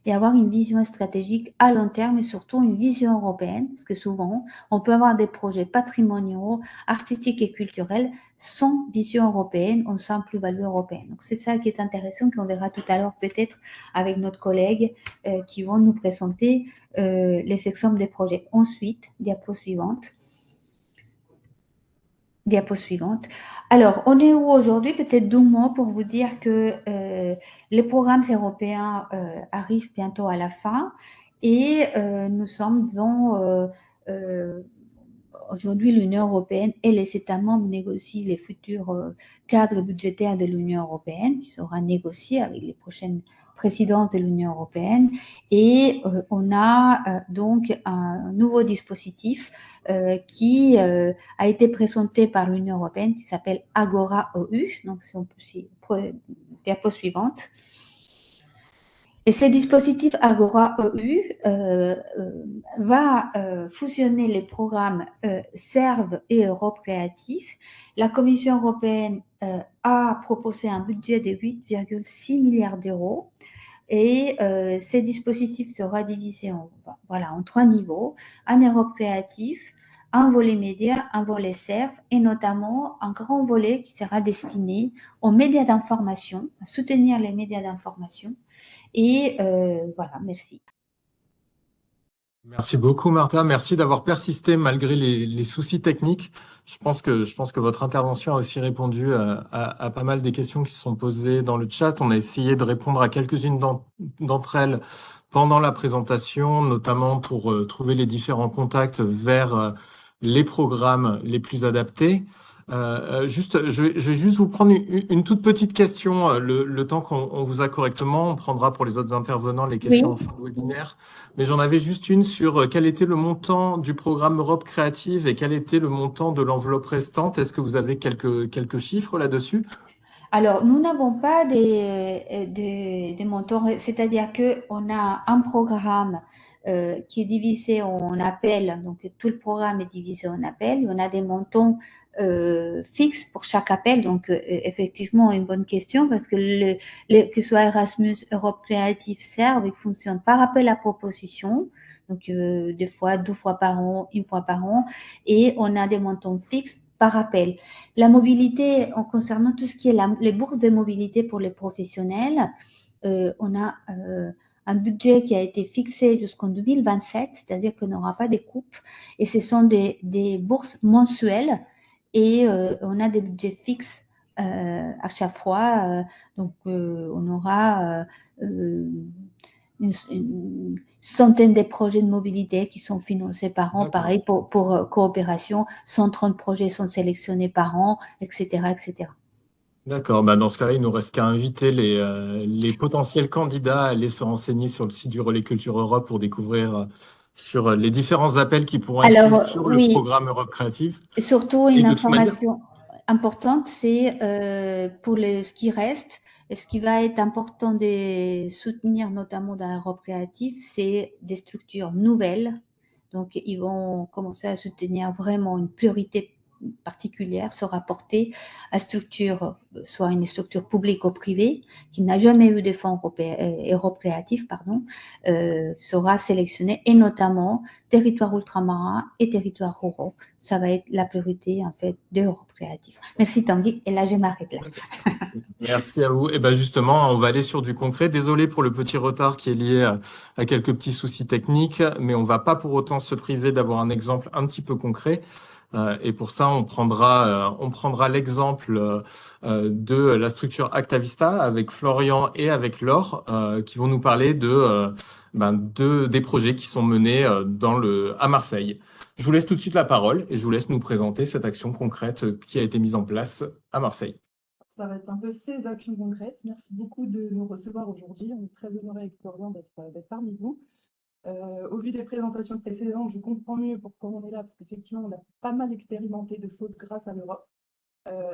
et avoir une vision stratégique à long terme et surtout une vision européenne, parce que souvent, on peut avoir des projets patrimoniaux, artistiques et culturels sans vision européenne, sans plus-value européenne. Donc, c'est ça qui est intéressant, qu'on verra tout à l'heure peut-être avec notre collègue qui vont nous présenter les exemples des projets. Ensuite, diapo suivante. Diapo suivante. Alors, on est où aujourd'hui? Peut-être 2 mots pour vous dire que les programmes européens arrivent bientôt à la fin et nous sommes dans aujourd'hui l'Union européenne et les États membres négocient les futurs cadres budgétaires de l'Union européenne qui sera négocié avec les prochaines présidence de l'Union européenne et on a donc un nouveau dispositif qui a été présenté par l'Union européenne qui s'appelle Agora EU. Donc, si on peut, diapo suivante. Et ce dispositif Agora EU va fusionner les programmes SERV et Europe Créative. La Commission européenne a proposé un budget de 8,6 milliards d'euros et ces dispositifs sera divisé en 3 niveaux, un Europe Créative, un volet média, un volet SERV et notamment un grand volet qui sera destiné aux médias d'information, à soutenir les médias d'information. Et voilà, merci. Merci beaucoup, Martha. Merci d'avoir persisté malgré les soucis techniques. Je pense que votre intervention a aussi répondu à pas mal des questions qui se sont posées dans le chat. On a essayé de répondre à quelques-unes d'entre elles pendant la présentation, notamment pour trouver les différents contacts vers les programmes les plus adaptés. Je vais juste vous prendre une toute petite question, le temps qu'on vous a correctement. On prendra pour les autres intervenants les questions en fin de webinaire. Mais j'en avais juste une sur quel était le montant du programme Europe Créative et quel était le montant de l'enveloppe restante. Est-ce que vous avez quelques chiffres là-dessus? Alors, nous n'avons pas des montants, c'est-à-dire qu'on a un programme qui est divisé en appels, donc tout le programme est divisé en appels, on a des montants fixes pour chaque appel, donc effectivement une bonne question parce que que ce soit Erasmus, Europe Créative, SERV, ils fonctionnent par appel à proposition, donc des fois 2 fois par an, 1 fois par an, et on a des montants fixes par appel. La mobilité, en concernant tout ce qui est les bourses de mobilité pour les professionnels, on a un budget qui a été fixé jusqu'en 2027, c'est-à-dire qu'on n'aura pas des coupes, et ce sont des bourses mensuelles, et on a des budgets fixes à chaque fois, donc on aura une centaine de projets de mobilité qui sont financés par an. Pareil pour coopération, 130 projets sont sélectionnés par an, etc. etc. D'accord, dans ce cas-là, il ne nous reste qu'à inviter les potentiels candidats à aller se renseigner sur le site du Relais Culture Europe pour découvrir sur les différents appels qui pourront être faits sur le oui, programme Europe Créative. surtout Et une de toute manière, information importante, c'est pour ce qui reste, et ce qui va être important de soutenir notamment dans Europe Créative, c'est des structures nouvelles. Donc, ils vont commencer à soutenir vraiment une priorité particulière, se rapporter à structure, soit une structure publique ou privée, qui n'a jamais eu de fonds Europe Créative, sera sélectionnée, et notamment territoires ultramarins et territoires ruraux. Ça va être la priorité, en fait, d'Europe Créative. Merci Tanguy, et là, je m'arrête là. merci à vous. Et ben justement, on va aller sur du concret. Désolé pour le petit retard qui est lié à quelques petits soucis techniques, mais on va pas pour autant se priver d'avoir un exemple un petit peu concret. Et pour ça, on prendra l'exemple de la structure Actavista avec Florian et avec Laure, qui vont nous parler des projets qui sont menés à Marseille. Je vous laisse tout de suite la parole et je vous laisse nous présenter cette action concrète qui a été mise en place à Marseille. Ça va être un peu ces actions concrètes. Merci beaucoup de nous recevoir aujourd'hui. On est très honorés avec Florian d'être parmi vous. Au vu des présentations précédentes, je comprends mieux pourquoi on est là, parce qu'effectivement, on a pas mal expérimenté de choses grâce à l'Europe.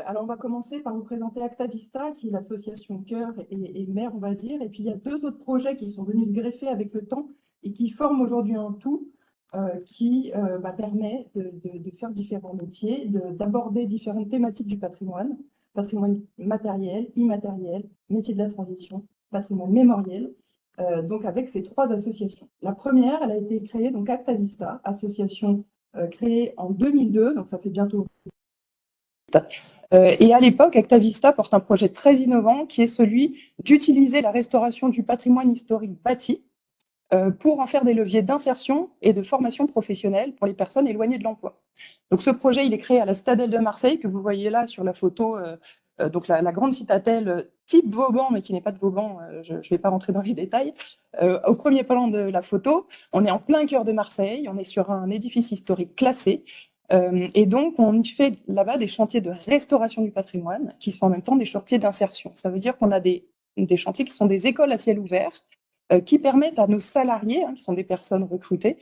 Alors, on va commencer par vous présenter Actavista, qui est l'association cœur et mère, on va dire. Et puis, il y a deux autres projets qui sont venus se greffer avec le temps et qui forment aujourd'hui un tout qui permet de faire différents métiers, d'aborder différentes thématiques du patrimoine matériel, immatériel, métier de la transition, patrimoine mémoriel, donc avec ces trois associations. La première, elle a été créée, donc Actavista, association créée en 2002, donc ça fait bientôt. Et à l'époque, Actavista porte un projet très innovant qui est celui d'utiliser la restauration du patrimoine historique bâti pour en faire des leviers d'insertion et de formation professionnelle pour les personnes éloignées de l'emploi. Donc ce projet, il est créé à la Citadelle de Marseille, que vous voyez là sur la photo, donc la grande citadelle type Vauban, mais qui n'est pas de Vauban, je ne vais pas rentrer dans les détails. Au premier plan de la photo, on est en plein cœur de Marseille, on est sur un édifice historique classé, et donc on y fait là-bas des chantiers de restauration du patrimoine, qui sont en même temps des chantiers d'insertion. Ça veut dire qu'on a des chantiers qui sont des écoles à ciel ouvert, qui permettent à nos salariés, qui sont des personnes recrutées,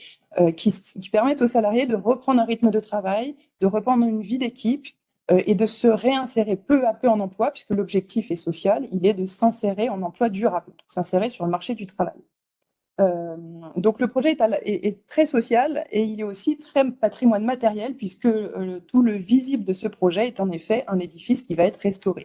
qui permettent aux salariés de reprendre un rythme de travail, de reprendre une vie d'équipe et de se réinsérer peu à peu en emploi, puisque l'objectif est social, il est de s'insérer en emploi durable, s'insérer sur le marché du travail. Donc le projet est très social et il est aussi très patrimoine matériel, puisque tout le visible de ce projet est en effet un édifice qui va être restauré.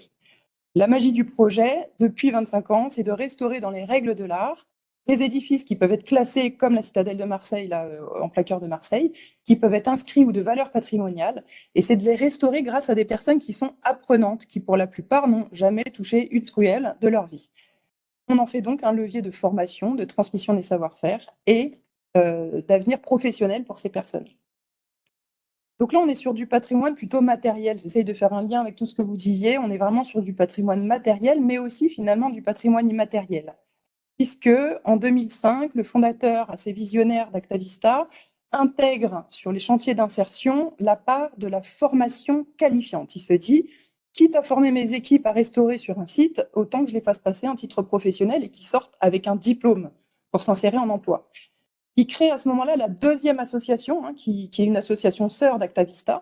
La magie du projet, depuis 25 ans, c'est de restaurer dans les règles de l'art des édifices qui peuvent être classés comme la Citadelle de Marseille, là, en plein cœur de Marseille, qui peuvent être inscrits ou de valeur patrimoniale, et c'est de les restaurer grâce à des personnes qui sont apprenantes, qui pour la plupart n'ont jamais touché une truelle de leur vie. On en fait donc un levier de formation, de transmission des savoir-faire et d'avenir professionnel pour ces personnes. Donc là, on est sur du patrimoine plutôt matériel. J'essaye de faire un lien avec tout ce que vous disiez. On est vraiment sur du patrimoine matériel, mais aussi finalement du patrimoine immatériel. Puisque en 2005, le fondateur assez visionnaire d'Actavista intègre sur les chantiers d'insertion la part de la formation qualifiante. Il se dit, quitte à former mes équipes à restaurer sur un site, autant que je les fasse passer un titre professionnel et qu'ils sortent avec un diplôme pour s'insérer en emploi. Il crée à ce moment-là la deuxième association, qui est une association sœur d'Actavista,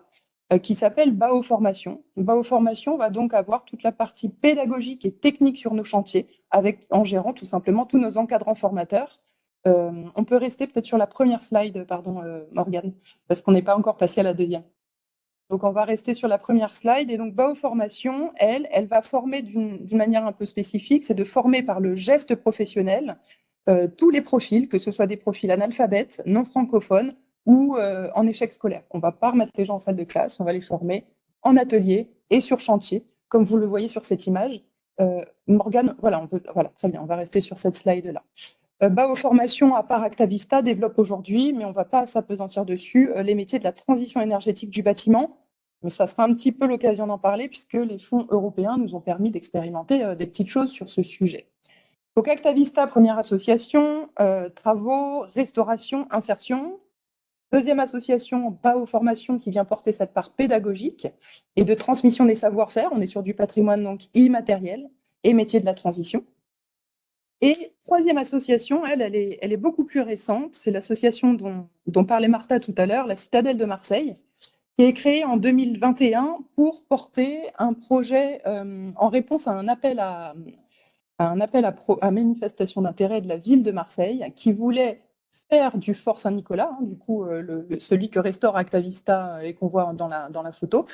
qui s'appelle BAO Formation. BAO Formation va donc avoir toute la partie pédagogique et technique sur nos chantiers, en gérant tout simplement tous nos encadrants formateurs. On peut rester peut-être sur la première slide, pardon Morgane, parce qu'on n'est pas encore passé à la deuxième. Donc on va rester sur la première slide. Et donc BAO Formation, elle va former d'une manière un peu spécifique, c'est de former par le geste professionnel tous les profils, que ce soit des profils analphabètes, non francophones ou en échec scolaire. On ne va pas remettre les gens en salle de classe, on va les former en atelier et sur chantier, comme vous le voyez sur cette image. Morgane, voilà, très bien, on va rester sur cette slide-là. BAO Formation, à part Actavista, développe aujourd'hui, mais on ne va pas s'apesantir dessus, les métiers de la transition énergétique du bâtiment. Mais ça sera un petit peu l'occasion d'en parler, puisque les fonds européens nous ont permis d'expérimenter des petites choses sur ce sujet. Donc Actavista, première association, travaux, restauration, insertion. Deuxième association, BAO Formation, qui vient porter cette part pédagogique et de transmission des savoir-faire. On est sur du patrimoine donc immatériel et métier de la transition. Et troisième association, elle est beaucoup plus récente. C'est l'association dont parlait Martha tout à l'heure, la Citadelle de Marseille, qui est créée en 2021 pour porter un projet en réponse à un appel à manifestation d'intérêt de la ville de Marseille, qui voulait faire du Fort Saint-Nicolas, hein, du coup celui que restaure Actavista et qu'on voit dans la photo,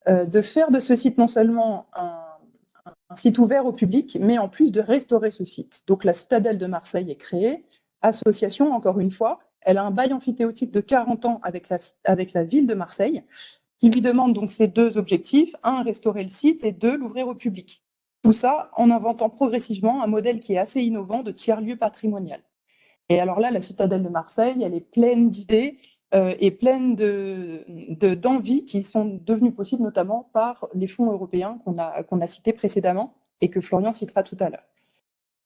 de faire de ce site non seulement un site ouvert au public, mais en plus de restaurer ce site. Donc la Citadelle de Marseille est créée, association, encore une fois, elle a un bail amphithéotique de 40 ans avec la ville de Marseille, qui lui demande donc ces deux objectifs, un, restaurer le site, et deux, l'ouvrir au public. Tout ça en inventant progressivement un modèle qui est assez innovant de tiers-lieu patrimonial. Et alors là, la Citadelle de Marseille, elle est pleine d'idées et pleine d'envies qui sont devenues possibles notamment par les fonds européens qu'on a cités précédemment et que Florian citera tout à l'heure.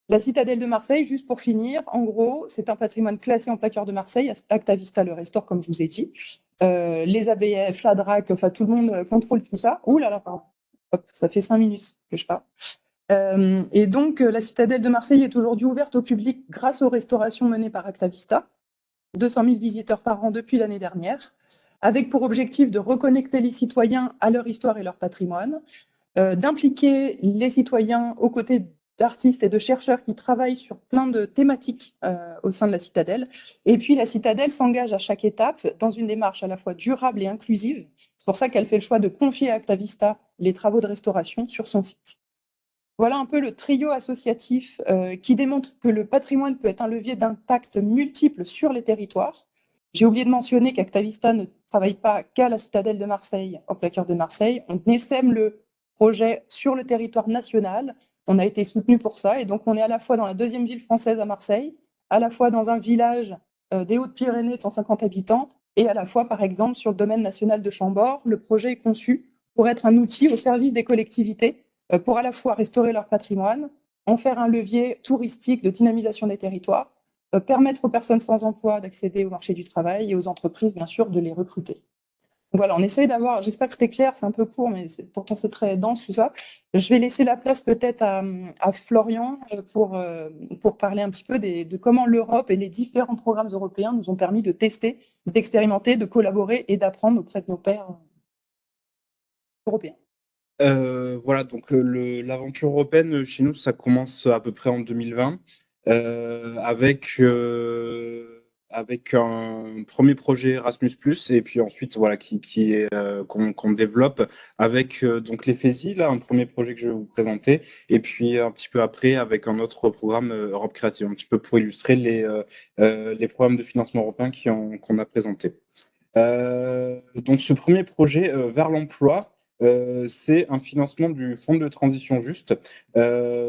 La Citadelle de Marseille, juste pour finir, en gros, c'est un patrimoine classé en plaqueur de Marseille. Actavista le restaure, comme je vous ai dit. Les ABF, la DRAC, enfin tout le monde contrôle tout ça. Ouh là là, pardon. Hop, ça fait 5 minutes que je parle. Et donc, la Citadelle de Marseille est aujourd'hui ouverte au public grâce aux restaurations menées par Actavista. 200 000 visiteurs par an depuis l'année dernière, avec pour objectif de reconnecter les citoyens à leur histoire et leur patrimoine, d'impliquer les citoyens aux côtés d'artistes et de chercheurs qui travaillent sur plein de thématiques au sein de la Citadelle. Et puis, la Citadelle s'engage à chaque étape dans une démarche à la fois durable et inclusive. C'est pour ça qu'elle fait le choix de confier à Actavista les travaux de restauration sur son site. Voilà un peu le trio associatif qui démontre que le patrimoine peut être un levier d'impact multiple sur les territoires. J'ai oublié de mentionner qu'Actavista ne travaille pas qu'à la Citadelle de Marseille, en plein cœur de Marseille. On essaime le projet sur le territoire national. On a été soutenu pour ça. Et donc, on est à la fois dans la deuxième ville française à Marseille, à la fois dans un village des Hautes-Pyrénées de 150 habitants, et à la fois, par exemple, sur le domaine national de Chambord. Le projet est conçu pour être un outil au service des collectivités pour à la fois restaurer leur patrimoine, en faire un levier touristique de dynamisation des territoires, permettre aux personnes sans emploi d'accéder au marché du travail et aux entreprises, bien sûr, de les recruter. Donc voilà, on essaye d'avoir, j'espère que c'était clair, c'est un peu court, mais pourtant c'est très dense tout ça. Je vais laisser la place peut-être à Florian pour parler un petit peu de comment l'Europe et les différents programmes européens nous ont permis de tester, d'expérimenter, de collaborer et d'apprendre auprès de nos pairs européens. Voilà, donc l'aventure européenne chez nous, ça commence à peu près en 2020 avec un premier projet Erasmus+, et puis ensuite voilà qui est qu'on développe avec donc l'EFESI, là un premier projet que je vais vous présenter, et puis un petit peu après avec un autre programme Europe Créative, un petit peu pour illustrer les programmes de financement européen qu'on a présentés. Donc ce premier projet vers l'emploi, c'est un financement du Fonds de transition juste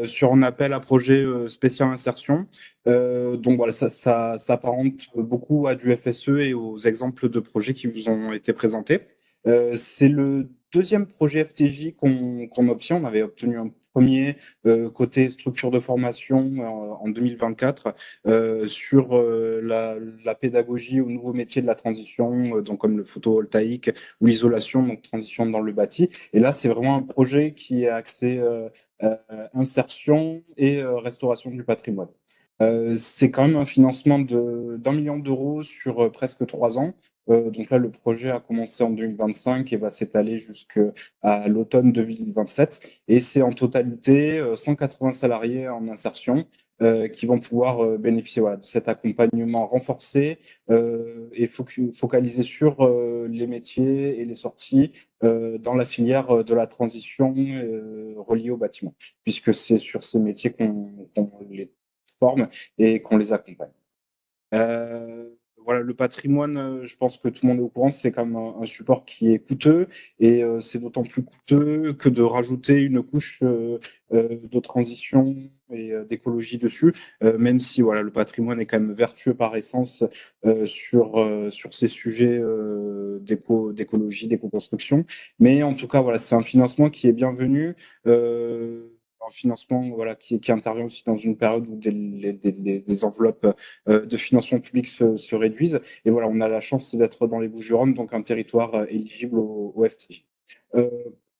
sur un appel à projet spécial insertion. Donc voilà, ça s'apparente beaucoup à du FSE et aux exemples de projets qui vous ont été présentés. C'est le deuxième projet FTJ qu'on obtient. On avait obtenu un premier côté structure de formation en 2024 sur la pédagogie aux nouveaux métiers de la transition, donc comme le photovoltaïque ou l'isolation, donc transition dans le bâti. Et là, c'est vraiment un projet qui est axé insertion et restauration du patrimoine. C'est quand même un financement d'1 million d'euros sur presque 3 ans. Donc là, le projet a commencé en 2025 et va s'étaler jusqu'à l'automne 2027. Et c'est en totalité 180 salariés en insertion qui vont pouvoir bénéficier de cet accompagnement renforcé et focalisé sur les métiers et les sorties dans la filière de la transition reliée au bâtiment, puisque c'est sur ces métiers qu'on les forme et qu'on les accompagne. Voilà, le patrimoine, je pense que tout le monde est au courant, c'est quand même un support qui est coûteux et c'est d'autant plus coûteux que de rajouter une couche de transition et d'écologie dessus, même si voilà, le patrimoine est quand même vertueux par essence sur ces sujets d'écologie, d'éco-construction. Mais en tout cas, voilà, c'est un financement qui est bienvenu. Un financement voilà, qui intervient aussi dans une période où des enveloppes de financement public se réduisent. Et voilà, on a la chance d'être dans les Bouches-du-Rhône, donc un territoire éligible au FTJ.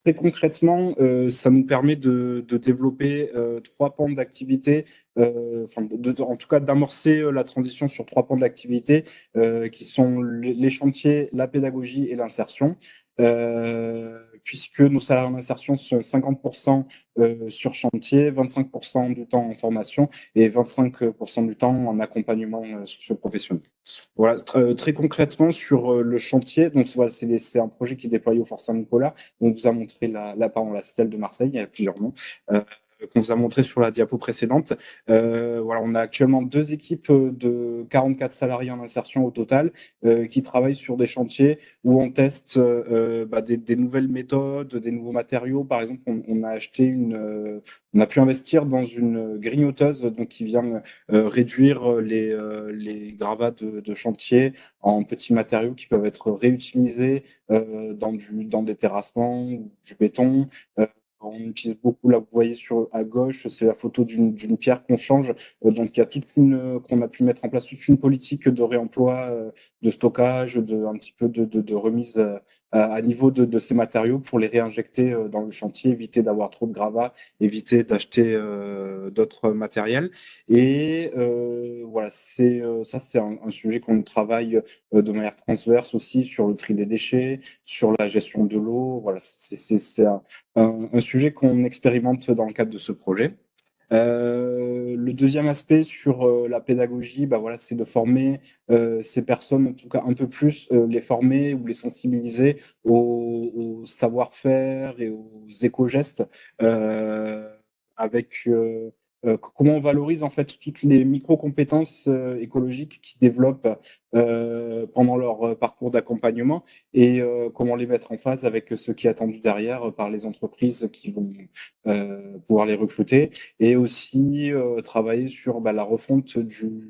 très concrètement, ça nous permet de développer 3 pans d'activité, en tout cas d'amorcer la transition sur 3 pans d'activité qui sont les chantiers, la pédagogie et l'insertion. Puisque nos salariés en insertion sont 50% sur chantier, 25% du temps en formation et 25% du temps en accompagnement socio-professionnel. Voilà, très concrètement sur le chantier, donc voilà, c'est un projet qui est déployé au Fort Saint-Nicolas. On vous a montré la Stèle de Marseille, il y a plusieurs noms. Qu'on vous a montré sur la diapo précédente. Voilà, on a actuellement 2 équipes de 44 salariés en insertion au total qui travaillent sur des chantiers où on teste des nouvelles méthodes, des nouveaux matériaux. Par exemple, on a acheté on a pu investir dans une grignoteuse donc qui vient réduire les gravats de chantier en petits matériaux qui peuvent être réutilisés dans des terrassements ou du béton. On utilise beaucoup, là, vous voyez à gauche, c'est la photo d'une pierre qu'on change. Donc, il y a qu'on a pu mettre en place toute une politique de réemploi, de stockage, un petit peu de remise à niveau de ces matériaux pour les réinjecter dans le chantier, éviter d'avoir trop de gravats, éviter d'acheter d'autres matériels. Et voilà, ça, c'est un sujet qu'on travaille de manière transverse aussi sur le tri des déchets, sur la gestion de l'eau. Voilà, c'est un sujet qu'on expérimente dans le cadre de ce projet. Le deuxième aspect sur la pédagogie, voilà, c'est de former ces personnes, en tout cas un peu plus, les former ou les sensibiliser au savoir-faire et aux éco-gestes avec comment on valorise en fait toutes les micro-compétences écologiques qu'ils développent pendant leur parcours d'accompagnement et comment les mettre en phase avec ce qui est attendu derrière par les entreprises qui vont pouvoir les recruter et aussi travailler sur la refonte du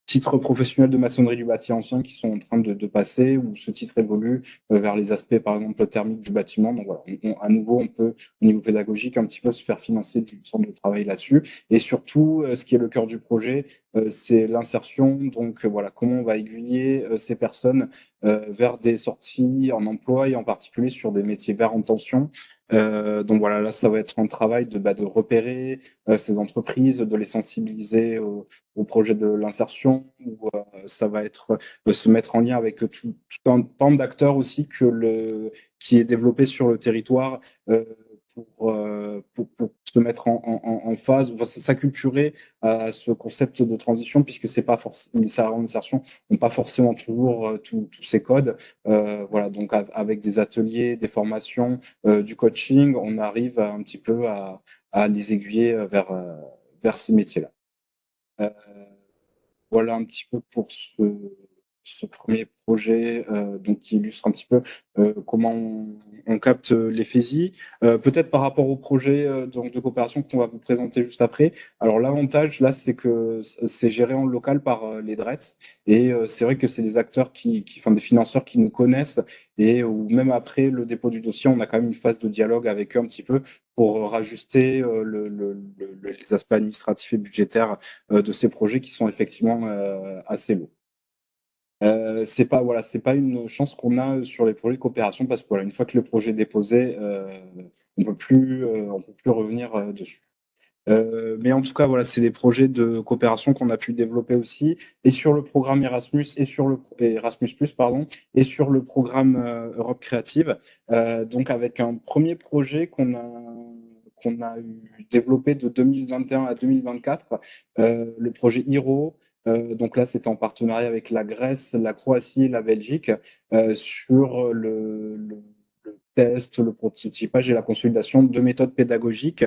titre professionnel de maçonnerie du bâti ancien qui sont en train de passer, où ce titre évolue vers les aspects, par exemple, thermiques du bâtiment. Donc voilà, à nouveau, on peut, au niveau pédagogique, un petit peu se faire financer du centre de travail là-dessus. Et surtout, ce qui est le cœur du projet, c'est l'insertion. Donc voilà, comment on va aiguiller ces personnes vers des sorties en emploi et en particulier sur des métiers verts en tension. Donc voilà, là, ça va être un travail de repérer ces entreprises, de les sensibiliser au projet de l'insertion, où ça va être se mettre en lien avec tout un pan d'acteurs aussi qui est développé sur le territoire pour se mettre en phase, s'acculturer à ce concept de transition, puisque c'est pas forcément les salariés en insertion n'ont pas forcément toujours tous ces codes. Voilà, donc avec des ateliers, des formations, du coaching, on arrive un petit peu à les aiguiller vers ces métiers-là. Voilà un petit peu pour ce premier projet donc qui illustre un petit peu comment on capte les FESI. Peut-être par rapport au projet donc de coopération qu'on va vous présenter juste après. Alors l'avantage là, c'est que c'est géré en local par les DRETS et c'est vrai que c'est des acteurs enfin des financeurs qui nous connaissent et où même après le dépôt du dossier, on a quand même une phase de dialogue avec eux un petit peu pour rajuster les aspects administratifs et budgétaires de ces projets qui sont effectivement assez lourds. C'est pas une chance qu'on a sur les projets de coopération parce que voilà, une fois que le projet est déposé, on peut plus revenir dessus. Mais en tout cas, voilà, c'est des projets de coopération qu'on a pu développer aussi, et sur le programme Erasmus et sur le Erasmus+, pardon, et sur le programme Europe Créative. Donc avec un premier projet qu'on a développé de 2021 à 2024, le projet IRO. Donc là, c'était en partenariat avec la Grèce, la Croatie et la Belgique sur le test, le prototypage et la consolidation de méthodes pédagogiques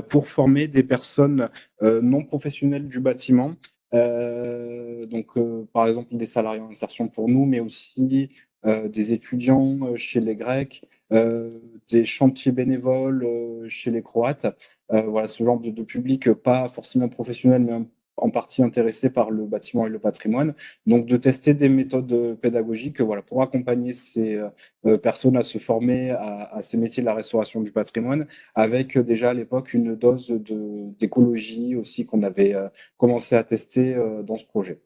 pour former des personnes non professionnelles du bâtiment. Donc, par exemple, des salariés en insertion pour nous, mais aussi des étudiants chez les Grecs, des chantiers bénévoles chez les Croates. Voilà, ce genre de public pas forcément professionnel, mais en partie intéressé par le bâtiment et le patrimoine. Donc, de tester des méthodes pédagogiques voilà, pour accompagner ces personnes à se former à ces métiers de la restauration du patrimoine, avec déjà à l'époque une dose d'écologie aussi qu'on avait commencé à tester dans ce projet.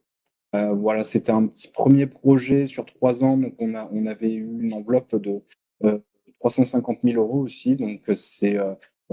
Voilà, c'était un petit premier projet sur 3 ans, donc on avait eu une enveloppe de 350 000 euros aussi. Donc,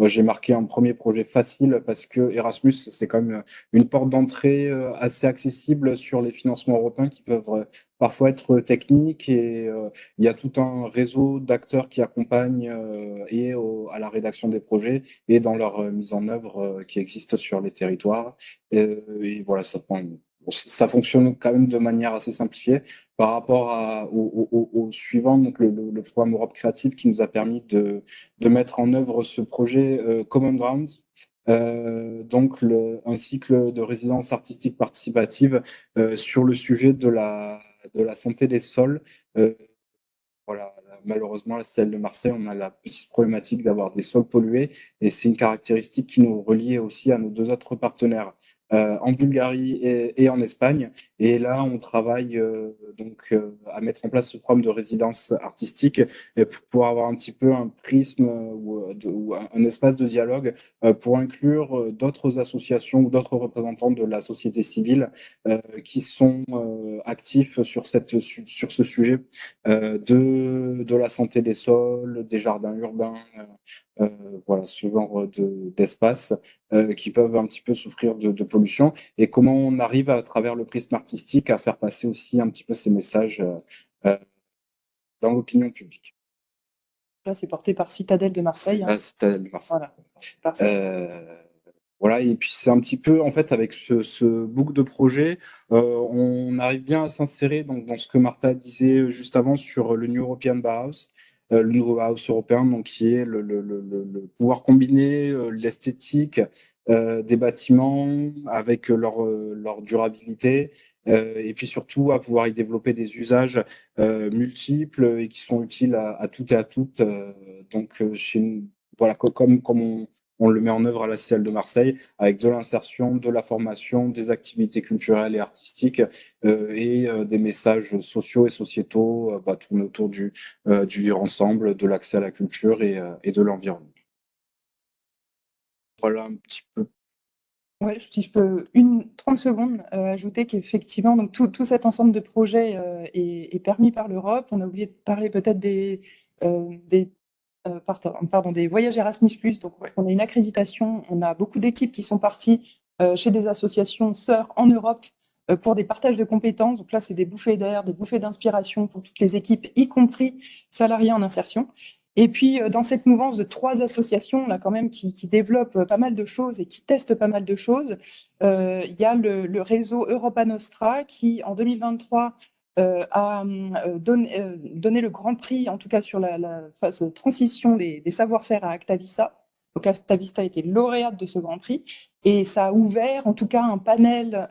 j'ai marqué un premier projet facile parce que Erasmus, c'est quand même une porte d'entrée assez accessible sur les financements européens qui peuvent parfois être techniques et il y a tout un réseau d'acteurs qui accompagnent à la rédaction des projets et dans leur mise en œuvre qui existe sur les territoires. Et voilà, ça fonctionne quand même de manière assez simplifiée par rapport au suivant, donc le programme Europe Créative qui nous a permis de mettre en œuvre ce projet Common Grounds, donc un cycle de résidence artistique participative sur le sujet de la santé des sols. Voilà, malheureusement, à celle de Marseille, on a la petite problématique d'avoir des sols pollués et c'est une caractéristique qui nous relie aussi à nos deux autres partenaires. En Bulgarie et en Espagne. Et là, on travaille à mettre en place ce programme de résidence artistique pour avoir un petit peu un prisme ou un espace de dialogue pour inclure d'autres associations ou d'autres représentants de la société civile qui sont actifs sur ce sujet de la santé des sols, des jardins urbains, voilà, ce genre d'espace qui peuvent un petit peu souffrir de pollution et comment on arrive à travers le prisme artistique à faire passer aussi un petit peu ces messages euh, dans l'opinion publique. Là, c'est porté par Citadelle de Marseille. Là, Citadelle de Marseille. Voilà. Voilà, et puis c'est un petit peu, en fait, avec ce book de projet, on arrive bien à s'insérer dans ce que Martha disait juste avant sur le New European Bauhaus, le nouveau Bauhaus européen, donc qui est le pouvoir combiner l'esthétique des bâtiments avec leur durabilité, et puis surtout à pouvoir y développer des usages multiples et qui sont utiles à toutes et à toutes. Voilà, comme on le met en œuvre à la CL de Marseille avec de l'insertion, de la formation, des activités culturelles et artistiques des messages sociaux et sociétaux tournés autour du vivre ensemble, de l'accès à la culture et de l'environnement. Voilà un petit peu. Ouais, si je peux, 30 secondes, ajouter qu'effectivement, donc tout cet ensemble de projets est permis par l'Europe. On a oublié de parler peut-être des voyages Erasmus+. Donc, on a une accréditation, on a beaucoup d'équipes qui sont parties chez des associations sœurs en Europe pour des partages de compétences. Donc là, c'est des bouffées d'air, des bouffées d'inspiration pour toutes les équipes, y compris salariés en insertion. Et puis, dans cette mouvance de 3 associations, là, quand même, qui développent pas mal de choses et qui testent pas mal de choses, il y a le réseau Europa Nostra qui, en 2023, a donné le grand prix, en tout cas sur la phase transition des savoir-faire à Actavista. Donc Actavista a été lauréate de ce grand prix et ça a ouvert en tout cas un panel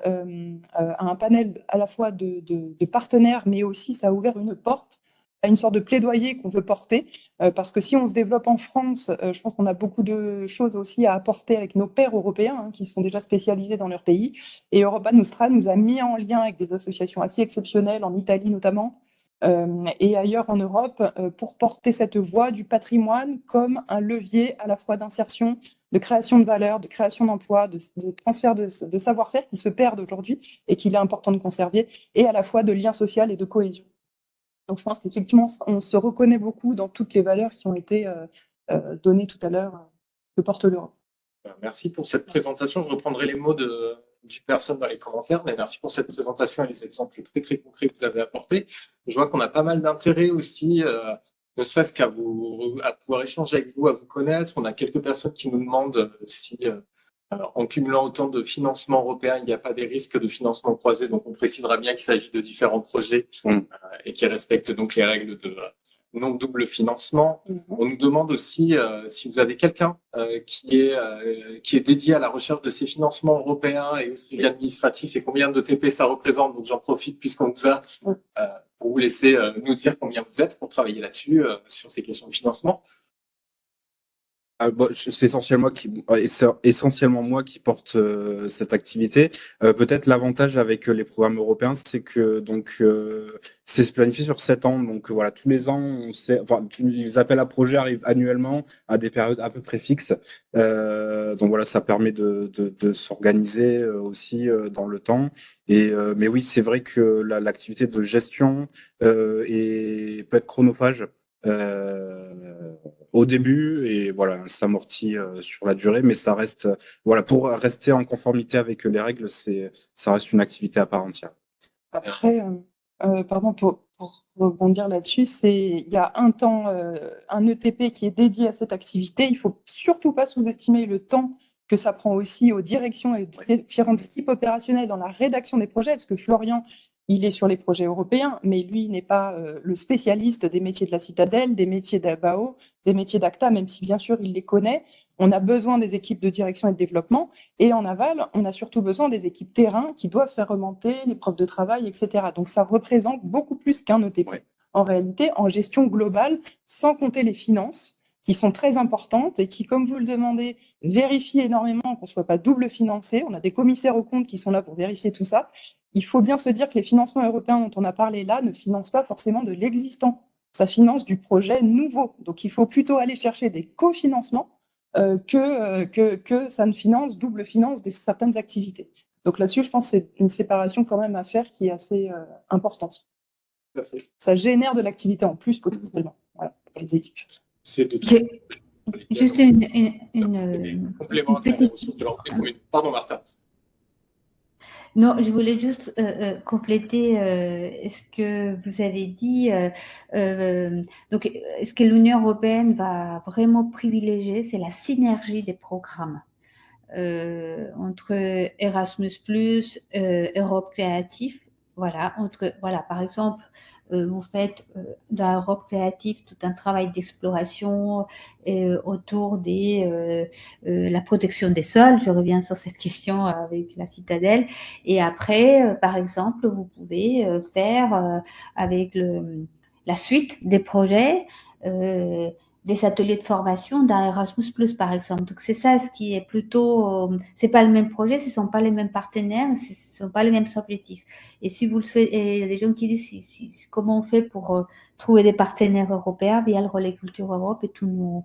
à la fois de partenaires, mais aussi ça a ouvert une porte à une sorte de plaidoyer qu'on veut porter, parce que si on se développe en France, je pense qu'on a beaucoup de choses aussi à apporter avec nos pairs européens qui sont déjà spécialisés dans leur pays. Et Europa Nostra nous a mis en lien avec des associations assez exceptionnelles, en Italie notamment, et ailleurs en Europe, pour porter cette voie du patrimoine comme un levier à la fois d'insertion, de création de valeur, de création d'emplois, de transfert de savoir-faire qui se perdent aujourd'hui et qu'il est important de conserver, et à la fois de lien social et de cohésion. Donc, je pense qu'effectivement, on se reconnaît beaucoup dans toutes les valeurs qui ont été données tout à l'heure que porte l'Europe. Merci pour cette présentation. Je reprendrai les mots d'une personne dans les commentaires, mais merci pour cette présentation et les exemples très, très concrets que vous avez apportés. Je vois qu'on a pas mal d'intérêt aussi, ne serait-ce qu'à pouvoir échanger avec vous, à vous connaître. On a quelques personnes qui nous demandent si, en cumulant autant de financements européens, il n'y a pas des risques de financement croisé. Donc, on précisera bien qu'il s'agit de différents projets et qui respectent donc les règles de non double financement. On nous demande aussi si vous avez quelqu'un qui est dédié à la recherche de ces financements européens et au suivi administratif et combien de TP ça représente. Donc, j'en profite puisqu'on vous a pour vous laisser nous dire combien vous êtes pour travailler là-dessus, sur ces questions de financement. C'est essentiellement moi qui porte cette activité. Peut-être l'avantage avec les programmes européens, c'est que c'est planifié sur 7 ans. Donc voilà, tous les ans, les appels à projets arrivent annuellement à des périodes à peu près fixes. Donc voilà, ça permet de s'organiser aussi dans le temps. Mais oui, c'est vrai que l'activité de gestion peut être chronophage. au début et voilà, ça amortit sur la durée, mais ça reste, voilà, pour rester en conformité avec les règles, ça reste une activité à part entière. Après, pardon, pour rebondir là-dessus, il y a un ETP qui est dédié à cette activité. Il faut surtout pas sous-estimer le temps que ça prend aussi aux directions et aux différentes équipes opérationnelles dans la rédaction des projets, parce que Florian, il est sur les projets européens, mais lui n'est pas le spécialiste des métiers de la Citadelle, des métiers d'ABAO, des métiers d'ACTA, même si bien sûr il les connaît. On a besoin des équipes de direction et de développement. Et en aval, on a surtout besoin des équipes terrain qui doivent faire remonter les preuves de travail, etc. Donc ça représente beaucoup plus qu'un ETP. En réalité, en gestion globale, sans compter les finances, qui sont très importantes et qui, comme vous le demandez, vérifient énormément qu'on ne soit pas double financé. On a des commissaires aux comptes qui sont là pour vérifier tout ça. Il faut bien se dire que les financements européens dont on a parlé là ne financent pas forcément de l'existant. Ça finance du projet nouveau. Donc il faut plutôt aller chercher des cofinancements que ça ne finance, double finance certaines activités. Donc là-dessus, je pense que c'est une séparation quand même à faire qui est assez importante. Ça génère de l'activité en plus potentiellement, voilà, pour les équipes. C'est de tout. Juste une complémentaire aux ressources de l'ordre des communes. Pardon, Martha. Non, je voulais juste compléter ce que vous avez dit. Donc, ce que l'Union européenne va vraiment privilégier, c'est la synergie des programmes entre Erasmus+, Europe Créative. Voilà, par exemple, vous faites dans Europe Créative tout un travail d'exploration autour de la protection des sols. Je reviens sur cette question avec la Citadelle. Et après, par exemple, vous pouvez faire avec la suite des projets des ateliers de formation d'un Erasmus+, par exemple. Donc, c'est ça ce qui est plutôt... c'est pas le même projet, ce sont pas les mêmes partenaires, ce sont pas les mêmes objectifs. Et si vous le faites, et il y a des gens qui disent comment on fait pour trouver des partenaires européens via le Relais Culture Europe et tous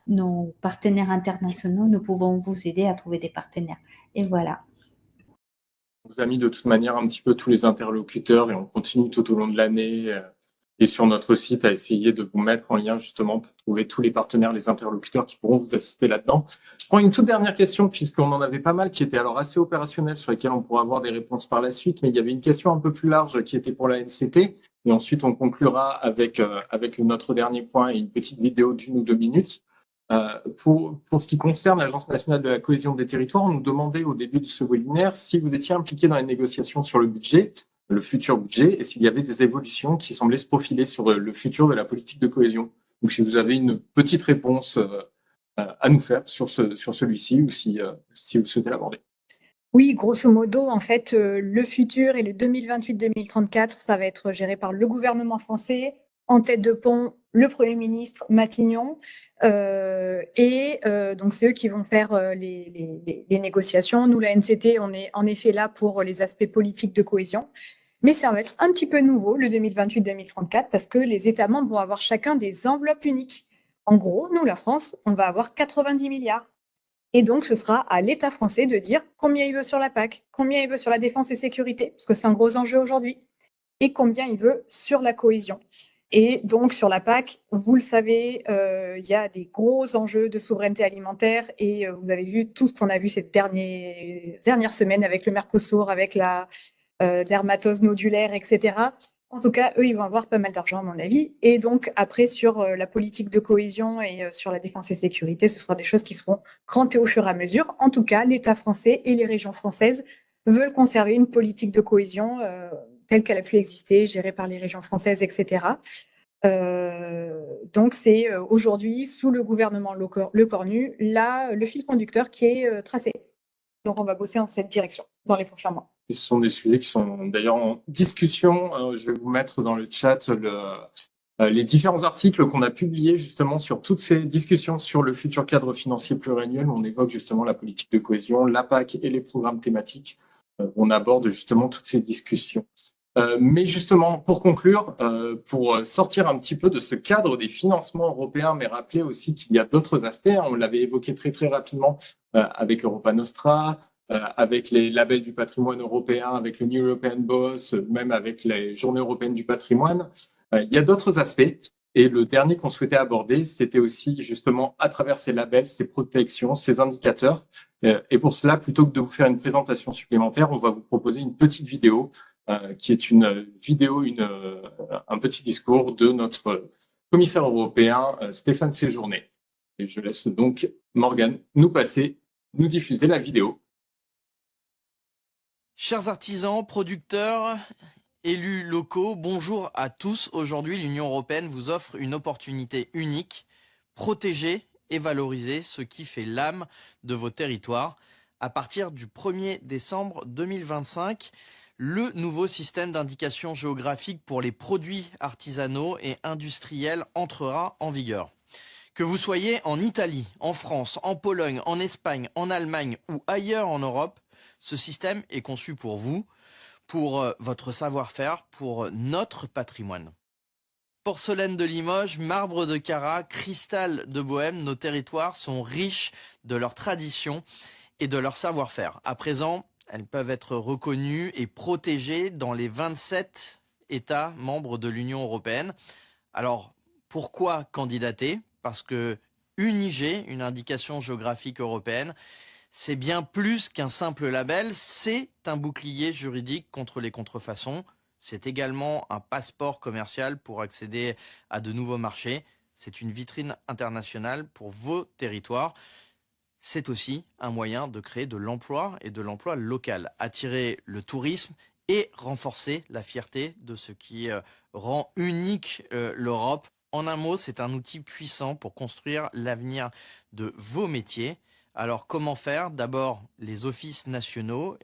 nos partenaires internationaux, nous pouvons vous aider à trouver des partenaires. Et voilà. On vous a mis de toute manière un petit peu tous les interlocuteurs et on continue tout au long de l'année et sur notre site à essayer de vous mettre en lien justement pour trouver tous les partenaires, les interlocuteurs qui pourront vous assister là-dedans. Je prends une toute dernière question puisqu'on en avait pas mal qui étaient alors assez opérationnelles sur lesquelles on pourra avoir des réponses par la suite, mais il y avait une question un peu plus large qui était pour la NCT et ensuite on conclura avec notre dernier point et une petite vidéo d'1 ou 2 minutes. Pour ce qui concerne l'Agence nationale de la cohésion des territoires, on nous demandait au début de ce webinaire si vous étiez impliqué dans les négociations sur le budget, le futur budget, et s'il y avait des évolutions qui semblaient se profiler sur le futur de la politique de cohésion. Donc, si vous avez une petite réponse à nous faire sur celui-ci ou si vous souhaitez l'aborder. Oui, grosso modo, en fait, le futur et le 2028-2034, ça va être géré par le gouvernement français, en tête de pont, le Premier ministre Matignon, donc c'est eux qui vont faire les négociations. Nous, la NCT, on est en effet là pour les aspects politiques de cohésion. Mais ça va être un petit peu nouveau, le 2028-2034, parce que les États membres vont avoir chacun des enveloppes uniques. En gros, nous, la France, on va avoir 90 milliards. Et donc, ce sera à l'État français de dire combien il veut sur la PAC, combien il veut sur la défense et sécurité, parce que c'est un gros enjeu aujourd'hui, et combien il veut sur la cohésion. Et donc, sur la PAC, vous le savez, il y a des gros enjeux de souveraineté alimentaire et vous avez vu tout ce qu'on a vu ces dernières semaines avec le Mercosur, avec la dermatose nodulaire, etc. En tout cas, eux, ils vont avoir pas mal d'argent, à mon avis. Et donc, après, sur la politique de cohésion et sur la défense et sécurité, ce sera des choses qui seront crantées au fur et à mesure. En tout cas, l'État français et les régions françaises veulent conserver une politique de cohésion telle qu'elle a pu exister, gérée par les régions françaises, etc. Donc, c'est aujourd'hui, sous le gouvernement Le Cornu, là, le fil conducteur qui est tracé. Donc, on va bosser dans cette direction dans les prochains mois. Et ce sont des sujets qui sont d'ailleurs en discussion. Je vais vous mettre dans le chat les différents articles qu'on a publiés justement sur toutes ces discussions sur le futur cadre financier pluriannuel. On évoque justement la politique de cohésion, la PAC et les programmes thématiques. On aborde justement toutes ces discussions. Mais justement, pour conclure, pour sortir un petit peu de ce cadre des financements européens, mais rappeler aussi qu'il y a d'autres aspects. On l'avait évoqué très très rapidement avec Europa Nostra, avec les labels du patrimoine européen, avec le New European Boss, même avec les Journées européennes du patrimoine. Il y a d'autres aspects. Et le dernier qu'on souhaitait aborder, c'était aussi justement à travers ces labels, ces protections, ces indicateurs. Et pour cela, plutôt que de vous faire une présentation supplémentaire, on va vous proposer une petite vidéo qui est une vidéo, un petit discours de notre commissaire européen, Stéphane Séjourné. Et je laisse donc Morgane nous diffuser la vidéo. Chers artisans, producteurs, élus locaux, bonjour à tous. Aujourd'hui, l'Union européenne vous offre une opportunité unique, protéger et valoriser ce qui fait l'âme de vos territoires. À partir du 1er décembre 2025, le nouveau système d'indication géographique pour les produits artisanaux et industriels entrera en vigueur. Que vous soyez en Italie, en France, en Pologne, en Espagne, en Allemagne ou ailleurs en Europe, ce système est conçu pour vous, pour votre savoir-faire, pour notre patrimoine. Porcelaine de Limoges, marbre de Carrare, cristal de Bohême, nos territoires sont riches de leurs traditions et de leur savoir-faire. À présent, elles peuvent être reconnues et protégées dans les 27 États membres de l'Union européenne. Alors, pourquoi candidater? Parce que une IG, une indication géographique européenne, c'est bien plus qu'un simple label, c'est un bouclier juridique contre les contrefaçons. C'est également un passeport commercial pour accéder à de nouveaux marchés. C'est une vitrine internationale pour vos territoires. C'est aussi un moyen de créer de l'emploi et de l'emploi local, attirer le tourisme et renforcer la fierté de ce qui rend unique l'Europe. En un mot, c'est un outil puissant pour construire l'avenir de vos métiers. Alors, comment faire? D'abord, les offices nationaux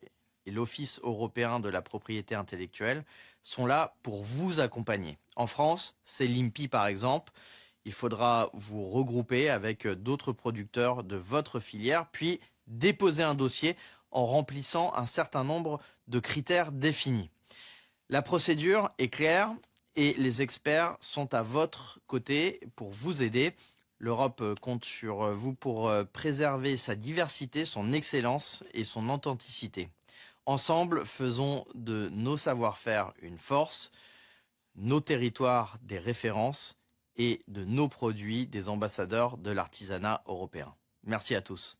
et l'Office européen de la propriété intellectuelle sont là pour vous accompagner. En France, c'est l'INPI par exemple. Il faudra vous regrouper avec d'autres producteurs de votre filière, puis déposer un dossier en remplissant un certain nombre de critères définis. La procédure est claire et les experts sont à votre côté pour vous aider. L'Europe compte sur vous pour préserver sa diversité, son excellence et son authenticité. Ensemble, faisons de nos savoir-faire une force, nos territoires des références et de nos produits des ambassadeurs de l'artisanat européen. Merci à tous.